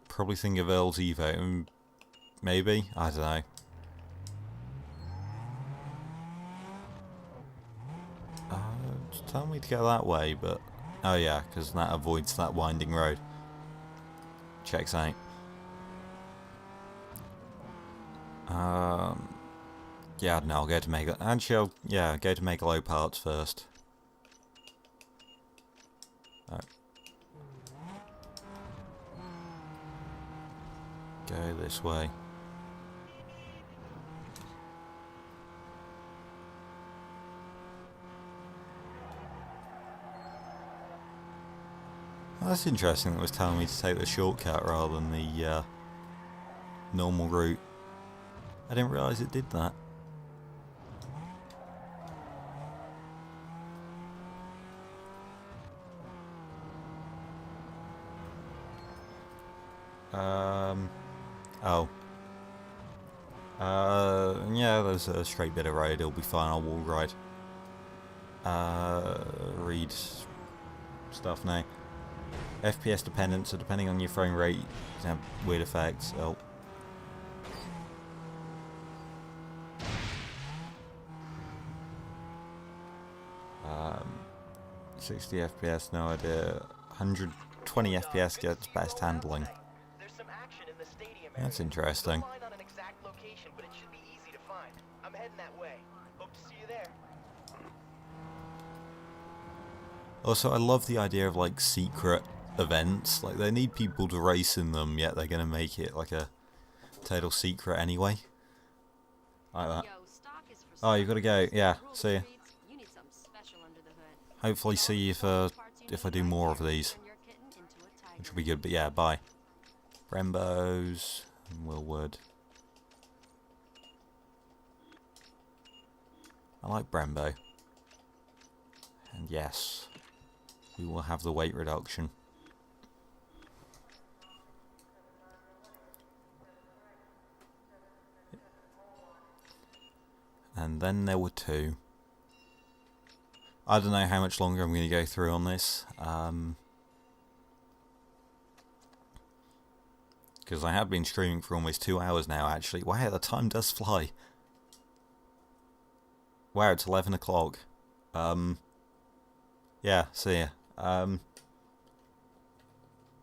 Probably think of Earl's Evo. Maybe? I don't know. It's telling me to go that way, but... Oh yeah, because that avoids that winding road. Checks out. Yeah, no, I'll go to Mega... Actually, go to Megalo Parts first. Oh. Go this way. Oh, that's interesting that it was telling me to take the shortcut rather than the normal route. I didn't realise it did that. Oh. Yeah, there's a straight bit of road, it'll be fine, I'll wall ride. Read stuff now. FPS dependent, so depending on your frame rate, you can have weird effects. Oh. 60 FPS, no idea. 120 FPS gets best handling. There's some action in the stadium That's area. interesting. Don't find on an exact location, but it should be easy to find. I'm heading that way. Hope to see you there. Also, I love the idea of like secret events. Like they need people to race in them, yet they're gonna make it like a total secret anyway. Like that. Oh, you've got to go. Yeah, see ya. Hopefully see you if I do more of these, which will be good. But yeah, bye. Brembo's and Willwood. I like Brembo. And yes, we will have the weight reduction. And then there were two. I don't know how much longer I'm going to go through on this. Because I have been streaming for almost 2 hours now, actually. Wow, the time does fly. Wow, it's 11 o'clock. Yeah, see ya. I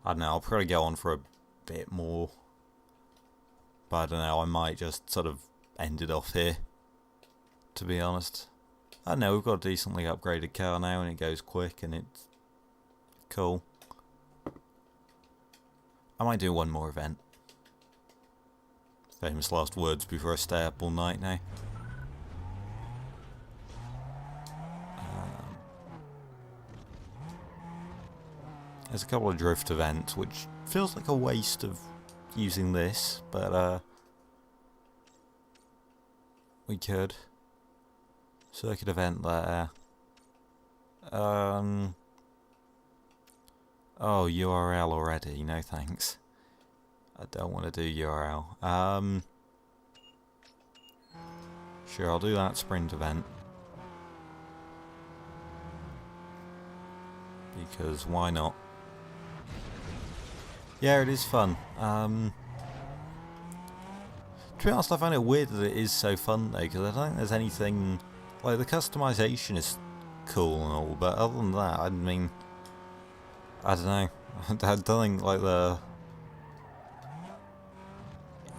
don't know, I'll probably go on for a bit more. But I don't know, I might just sort of end it off here, to be honest. I don't know, we've got a decently upgraded car now and it goes quick and it's cool. I might do one more event. Famous last words before I stay up all night now. There's a couple of drift events, which feels like a waste of using this, but we could. Circuit event there. Oh, URL already. No thanks. I don't want to do URL. Sure, I'll do that sprint event. Because why not? Yeah, it is fun. To be honest, I find it weird that it is so fun though, because I don't think there's anything... Like, the customization is cool and all, but other than that, I mean... I don't know. I don't think, like,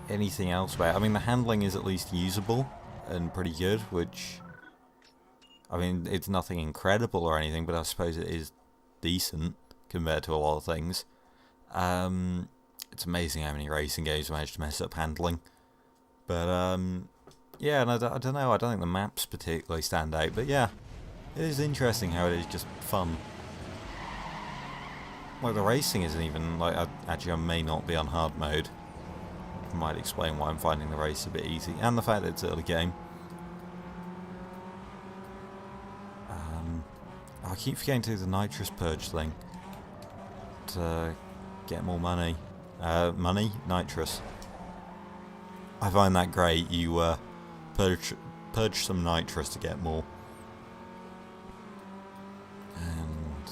anything else about it. I mean, the handling is at least usable and pretty good, which... I mean, it's nothing incredible or anything, but I suppose it is decent compared to a lot of things. It's amazing how many racing games manage to mess up handling. But, yeah, and I don't know, I don't think the maps particularly stand out, but yeah, it is interesting how it is just fun. Like, the racing isn't even, like, actually I may not be on hard mode. I might explain why I'm finding the race a bit easy, and the fact that it's early game. I keep forgetting to do the nitrous purge thing to get more money. Nitrous. I find that great. You purge some nitrous to get more. And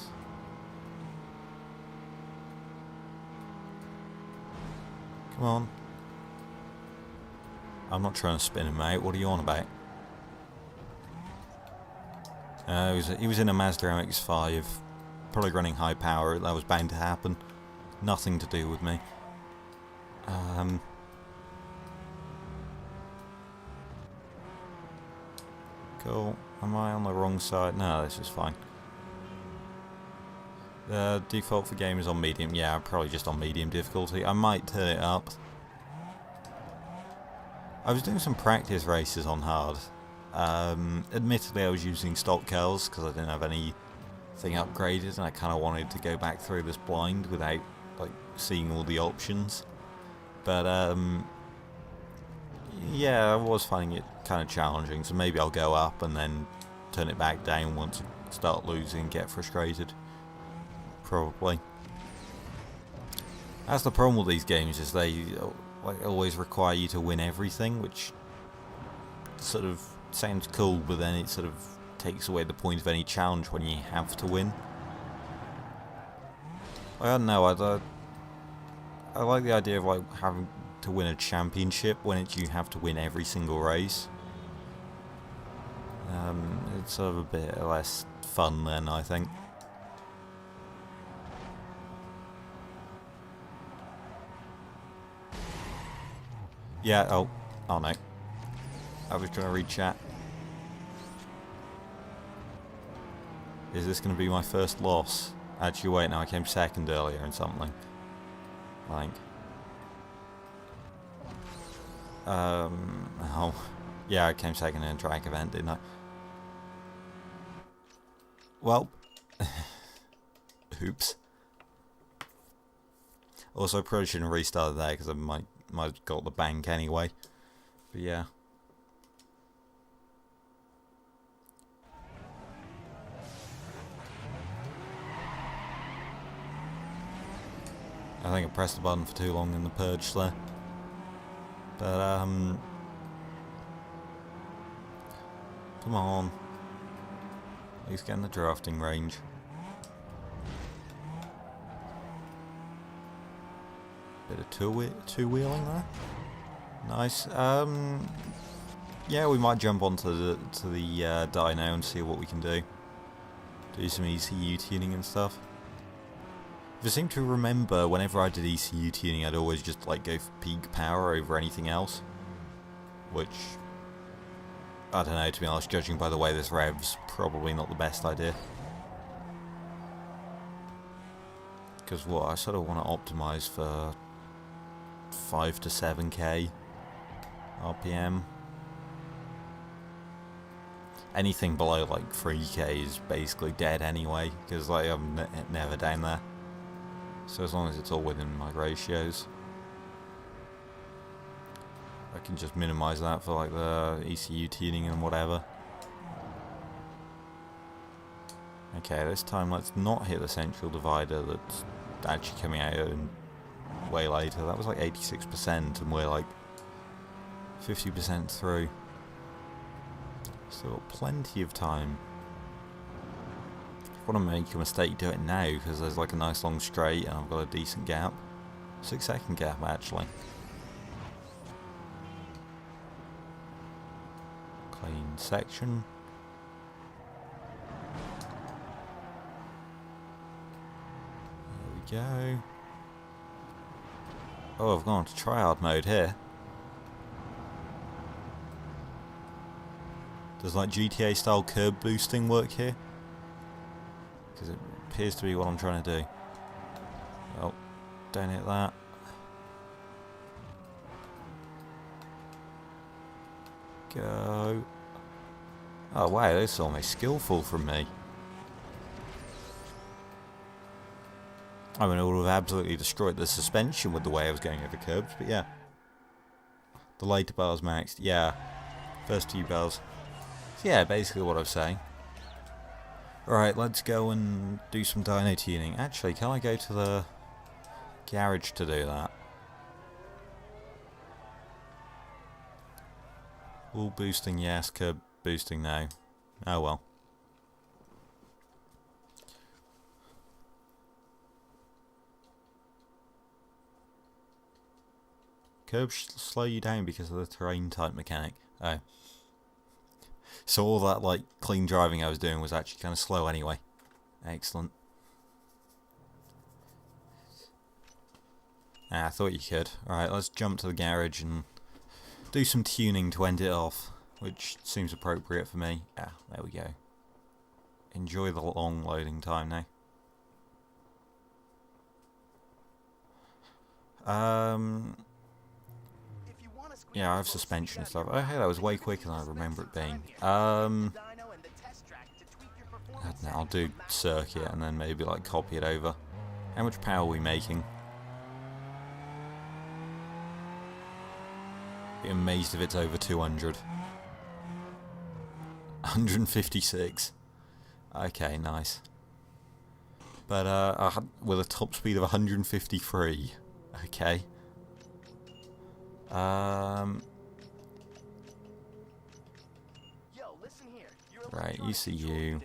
Come on. I'm not trying to spin him out. What are you on about? He was in a Mazda MX-5, probably running high power. That was bound to happen. Nothing to do with me. Cool. Am I on the wrong side? No, this is fine. The default for game is on medium. Yeah, I'm probably just on medium difficulty. I might turn it up. I was doing some practice races on hard. Admittedly, I was using stock cars because I didn't have anything upgraded, and I kind of wanted to go back through this blind without like seeing all the options. But yeah, I was finding it kind of challenging, so maybe I'll go up and then turn it back down once I start losing and get frustrated. Probably. That's the problem with these games, is they like always require you to win everything, which sort of sounds cool, but then it sort of takes away the point of any challenge when you have to win. I don't know, I like the idea of like having to win a championship when you have to win every single race. It's sort of a bit less fun then, I think. Yeah, oh no. I was trying to read chat. Is this going to be my first loss? Actually, wait, no, I came second earlier in something. I think. Oh. Yeah, I came second in a track event, didn't I? Well. Oops. Also, I probably shouldn't have restarted there because I might have got the bank anyway. But yeah. I think I pressed the button for too long in the purge there. But come on. At least get in the drafting range. Bit of two-wheeling there. Nice. Yeah, we might jump onto the dyno and see what we can do. Do some ECU tuning and stuff. I seem to remember whenever I did ECU tuning, I'd always just like go for peak power over anything else. Which, I don't know, to be honest, judging by the way this revs, probably not the best idea. Because what, I sort of want to optimise for 5 to 7k RPM. Anything below like 3k is basically dead anyway, because like I'm never down there. So as long as it's all within my ratios, I can just minimise that for like the ECU tuning and whatever. Okay, this time let's not hit the central divider that's actually coming out in way later. That was like 86% and we're like 50% through. Still got plenty of time. If I want to make a mistake, do it now, because there's like a nice long straight and I've got a decent gap. 6-second gap actually. Clean section. There we go. Oh, I've gone to tryhard mode here. Does like GTA style curb boosting work here? Because it appears to be what I'm trying to do. Oh, don't hit that. Go. Oh wow, this is almost skillful from me. I mean, it would have absolutely destroyed the suspension with the way I was going over curbs, but yeah. The later bars maxed, yeah. First few bars. So yeah, basically what I was saying. Alright, let's go and do some dyno tuning. Actually, can I go to the garage to do that? Wall boosting, yes. Curb boosting, no. Oh well. Curbs slow you down because of the terrain type mechanic. Oh. So all that like clean driving I was doing was actually kind of slow anyway. Excellent. I thought you could. Alright, let's jump to the garage and do some tuning to end it off, which seems appropriate for me. Ah, there we go. Enjoy the long loading time now. Yeah, I have suspension and stuff. Oh, hey, that was way quicker than I remember it being. I don't know, I'll do circuit and then maybe like copy it over. How much power are we making? Be amazed if it's over 200. 156. Okay, nice. But with a top speed of 153. Okay. Right, ECU.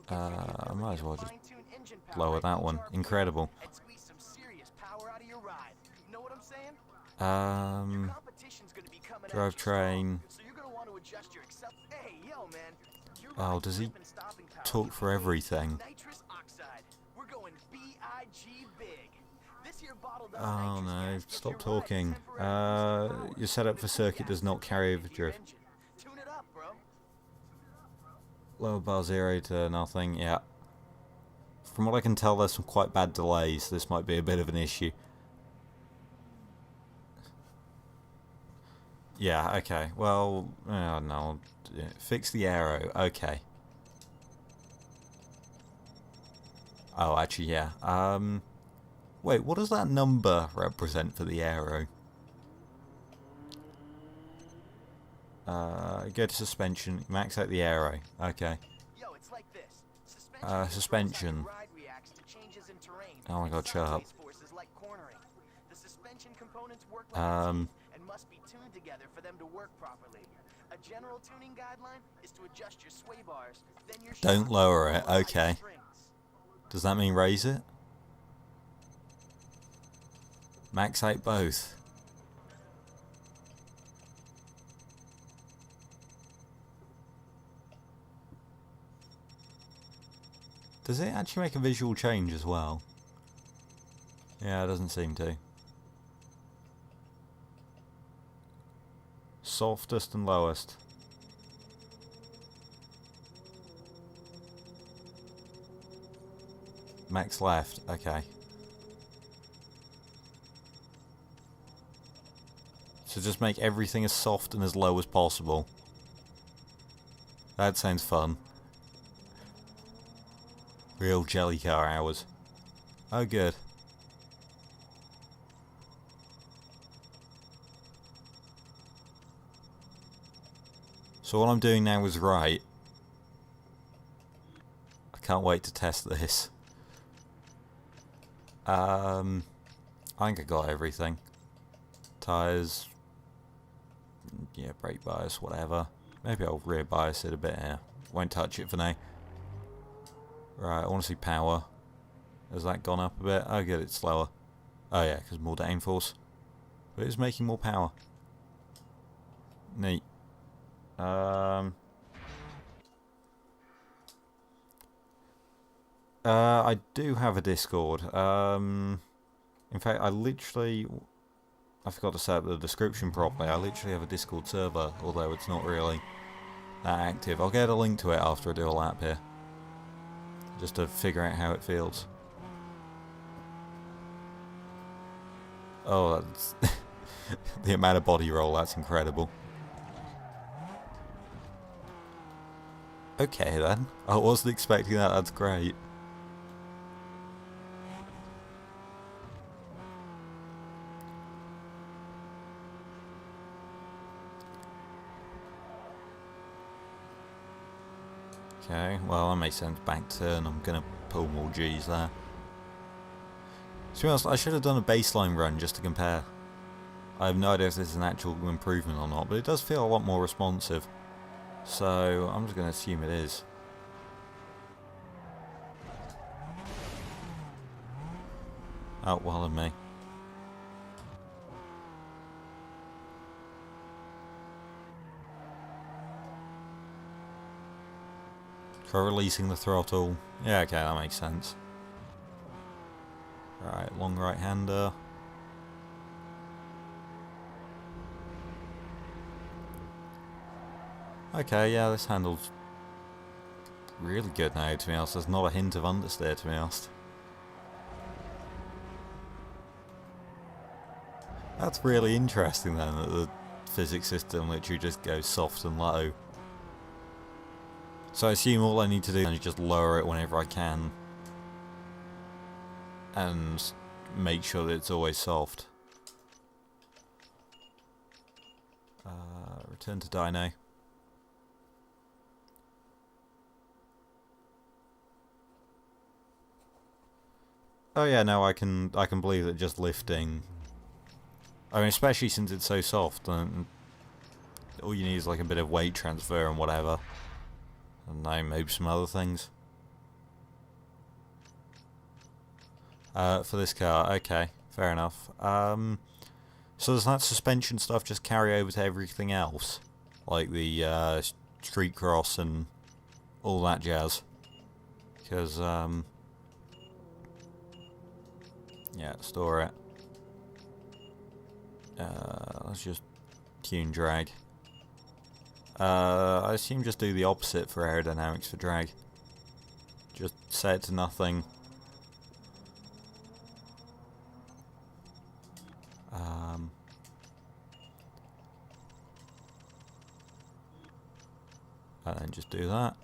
I might as well just lower that one. Incredible. Drivetrain. Oh, does he talk for everything? Oh no, stop talking. Your setup for circuit does not carry over drift. Lower bar 0 to nothing, yeah. From what I can tell, there's some quite bad delays. This might be a bit of an issue. Yeah, okay. Well, no. Fix the aero. Okay. Oh, actually, yeah. Wait, what does that number represent for the aero? Go to suspension, max out the aero. Okay. Suspension. Oh my god, shut up. Don't lower it, okay. Does that mean raise it? Max out both. Does it actually make a visual change as well? Yeah, it doesn't seem to. Softest and lowest. Max left, okay. So just make everything as soft and as low as possible. That sounds fun. Real jelly car hours. Oh good. So what I'm doing now is right. I can't wait to test this. I think I got everything. Tyres. Yeah, brake bias, whatever. Maybe I'll rear bias it a bit here. Won't touch it for now. Right, I want to see power. Has that gone up a bit? Oh good, it's slower. Oh yeah, because more downforce. But it's making more power. Neat. I do have a Discord. In fact, I forgot to set up the description properly. I literally have a Discord server, although it's not really that active. I'll get a link to it after I do a lap here. Just to figure out how it feels. Oh, that's the amount of body roll, that's incredible. Okay then, I wasn't expecting that, that's great. Okay, well that makes sense, back turn, I'm gonna pull more G's there. To be honest, I should have done a baseline run just to compare. I have no idea if this is an actual improvement or not, but it does feel a lot more responsive. So, I'm just going to assume it is. Oh, well than me. Try releasing the throttle. Yeah, okay, that makes sense. Right, long right-hander. Okay, yeah, this handle's really good now, to be honest. There's not a hint of understeer, to be honest. That's really interesting then, that the physics system literally just goes soft and low. So I assume all I need to do is just lower it whenever I can. And make sure that it's always soft. Return to dyno. Oh yeah, no, I can believe that just lifting. I mean, especially since it's so soft, and all you need is like a bit of weight transfer and whatever, and now maybe some other things. For this car, okay, fair enough. So does that suspension stuff just carry over to everything else, like the street cross and all that jazz? Because yeah, store it. Let's just tune drag. I assume just do the opposite for aerodynamics for drag. Just set it to nothing. And then just do that.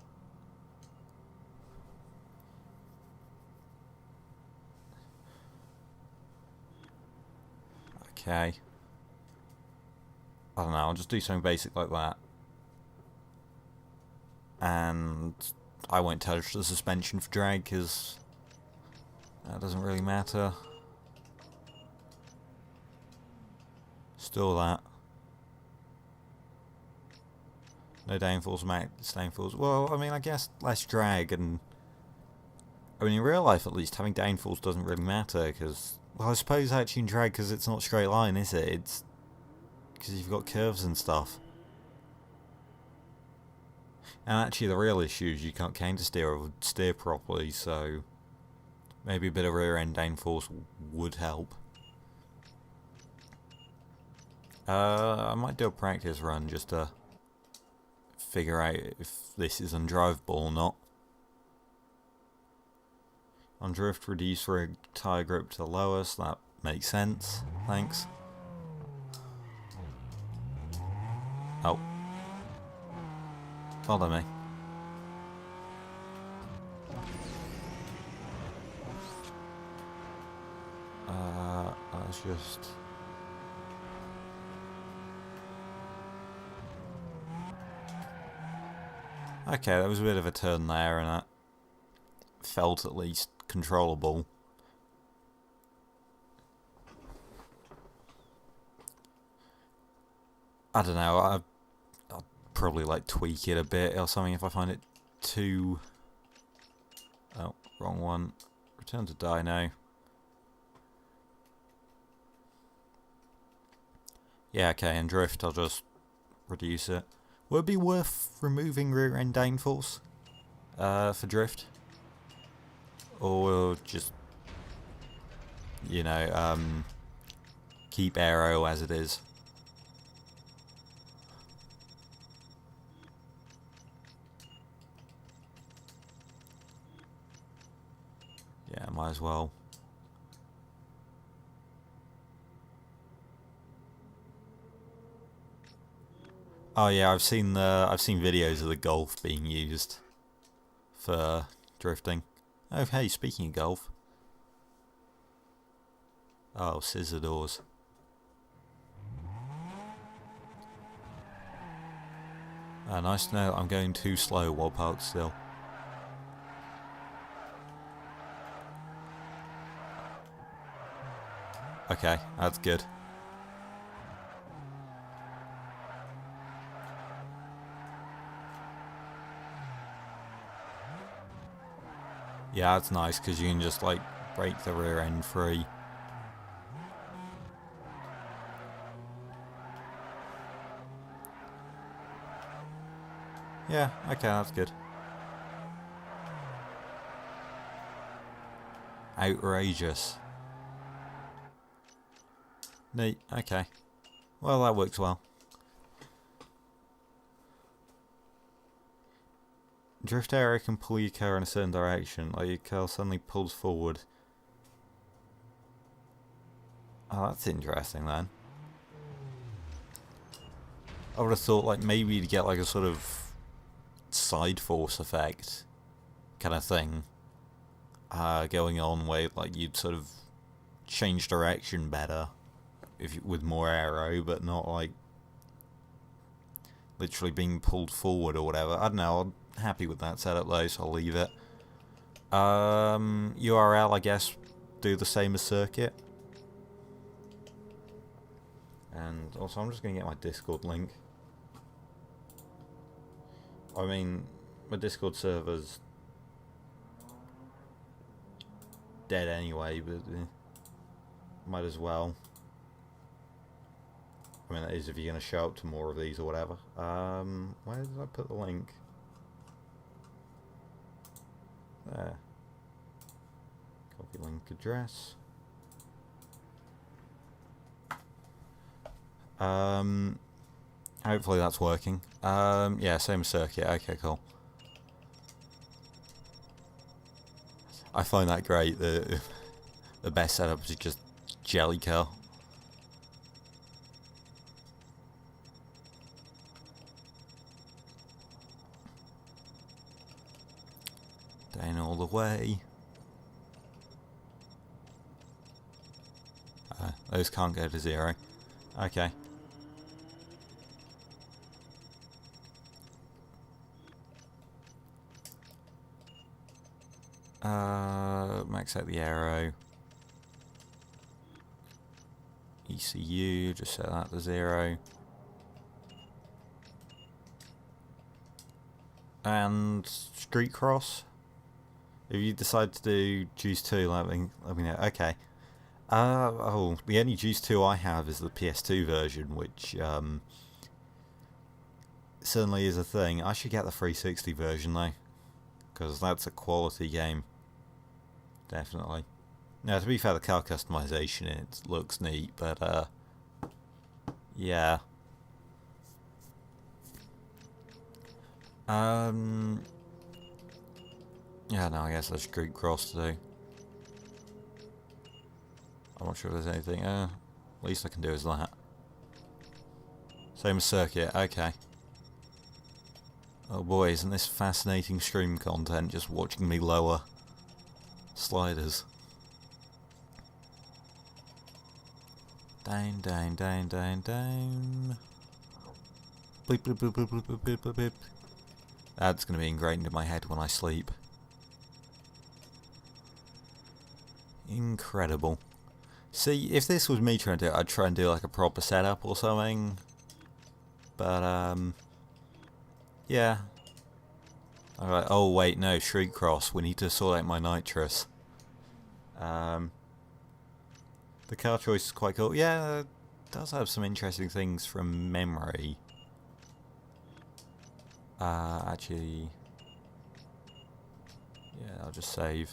Okay. I don't know, I'll just do something basic like that. And I won't touch the suspension for drag because that doesn't really matter. Still that. No downforce, max downforce. Well, I mean, I guess less drag, and I mean, in real life at least, having downforce doesn't really matter because, well, I suppose actually in drag because it's not a straight line, is it? It's because you've got curves and stuff. And actually, the real issue is you can't counter steer or steer properly, so maybe a bit of rear end downforce would help. I might do a practice run just to figure out if this is undrivable or not. On drift, reduce rear tyre grip to the lowest. That makes sense. Thanks. Oh. Follow me. Let's just... Okay, that was a bit of a turn there, and that felt at least controllable. I don't know, I'll probably like tweak it a bit or something if I find it too... Oh, wrong one. Return to dyno. Yeah, okay, and drift, I'll just reduce it. Would it be worth removing rear end downforce for drift? Or we'll just, you know, keep aero as it is? Yeah, might as well. Oh yeah, I've seen videos of the Golf being used for drifting. Oh hey, speaking of Golf. Oh, scissor doors. Nice to know I'm going too slow while parked still. Okay, that's good. Yeah, that's nice because you can just like break the rear end free. Yeah, okay, that's good. Outrageous. Neat, okay. Well, that works well. Drift area can pull your car in a certain direction, like your car suddenly pulls forward. Oh, that's interesting then. I would have thought like maybe you'd get like a sort of side force effect kind of thing going on where like you'd sort of change direction better if you, with more aero, but not like literally being pulled forward or whatever. I don't know, I'm happy with that setup though, so I'll leave it. URL, I guess, do the same as circuit. And also I'm just going to get my Discord link. I mean, my Discord server's dead anyway, but might as well. I mean, that is if you're going to show up to more of these or whatever. Where did I put the link? There. Copy link address. Hopefully that's working. Yeah, same circuit. Okay, cool. I find that great. The best setup is just Jellicoe. Down all the way. Those can't go to 0. Okay. Max out the aero. ECU, just set that to 0. And Street Cross. If you decide to do Juice 2, let me know. Okay. Oh, the only Juice 2 I have is the PS2 version, which certainly is a thing. I should get the 360 version though, because that's a quality game. Definitely. Now, to be fair, the car customization it looks neat, but yeah. Yeah, no, I guess there's Street Cross to do. I'm not sure if there's anything. Least I can do is that. Same as circuit. Okay. Oh boy, isn't this fascinating stream content? Just watching me lower sliders. Down, down, down, down, down. Bleep, bleep, bleep, bleep, bleep, bleep, bleep, bleep, bleep. That's going to be ingrained in my head when I sleep. Incredible. See, if this was me trying to do it, I'd try and do like a proper setup or something. But, yeah. Alright, oh wait, no, Street Cross. We need to sort out my nitrous. The car choice is quite cool. Yeah, it does have some interesting things from memory. Actually... yeah, I'll just save.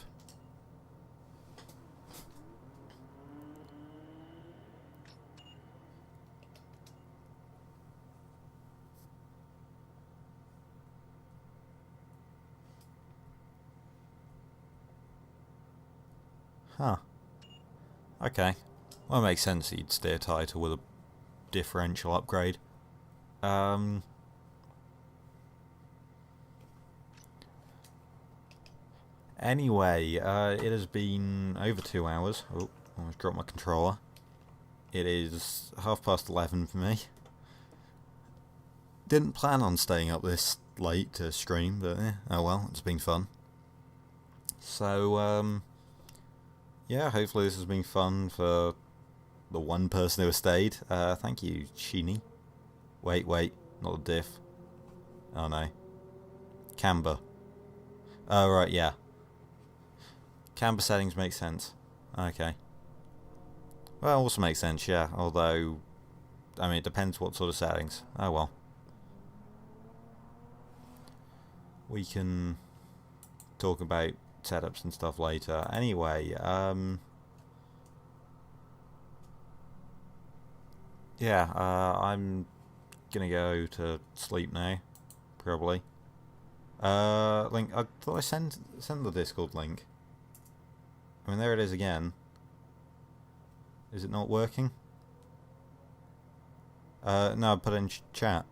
Huh. Okay. Well, it makes sense that you'd steer tighter with a differential upgrade. Anyway, it has been over 2 hours. Oh, I almost dropped my controller. It is 11:30 for me. Didn't plan on staying up this late to stream, but oh well, it's been fun. So, yeah, hopefully this has been fun for the one person who has stayed. Thank you, Sheeny. Wait, not the diff. Oh no. Camber. Oh right, yeah. Camber settings make sense. Okay. Well, also makes sense, yeah. Although, I mean, it depends what sort of settings. Oh well. we can talk about setups and stuff later. Anyway, yeah, I'm gonna go to sleep now, probably. Link, I thought I sent the Discord link. I mean, there it is again. Is it not working? No, I put it in chat.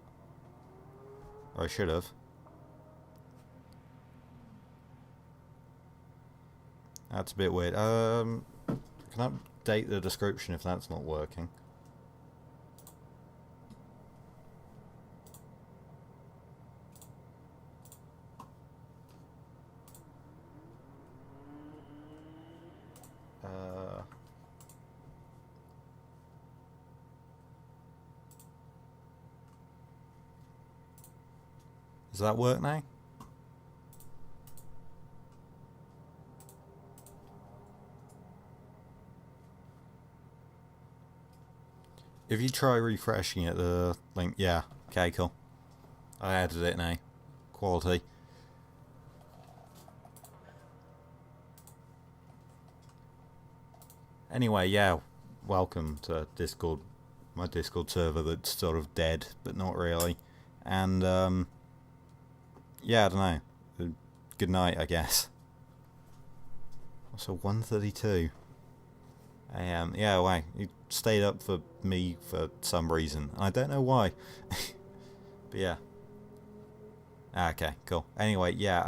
Or I should have. That's a bit weird. Can I update the description if that's not working? Does that work now? If you try refreshing it, the link, yeah, okay, cool. I added it now. Quality. Anyway, yeah, welcome to Discord, my Discord server that's sort of dead, but not really. And, yeah, I don't know. Good night, I guess. So 1:32 a.m. Yeah, wow, you stayed up for me for some reason. I don't know why. But yeah. Okay, cool. Anyway, yeah,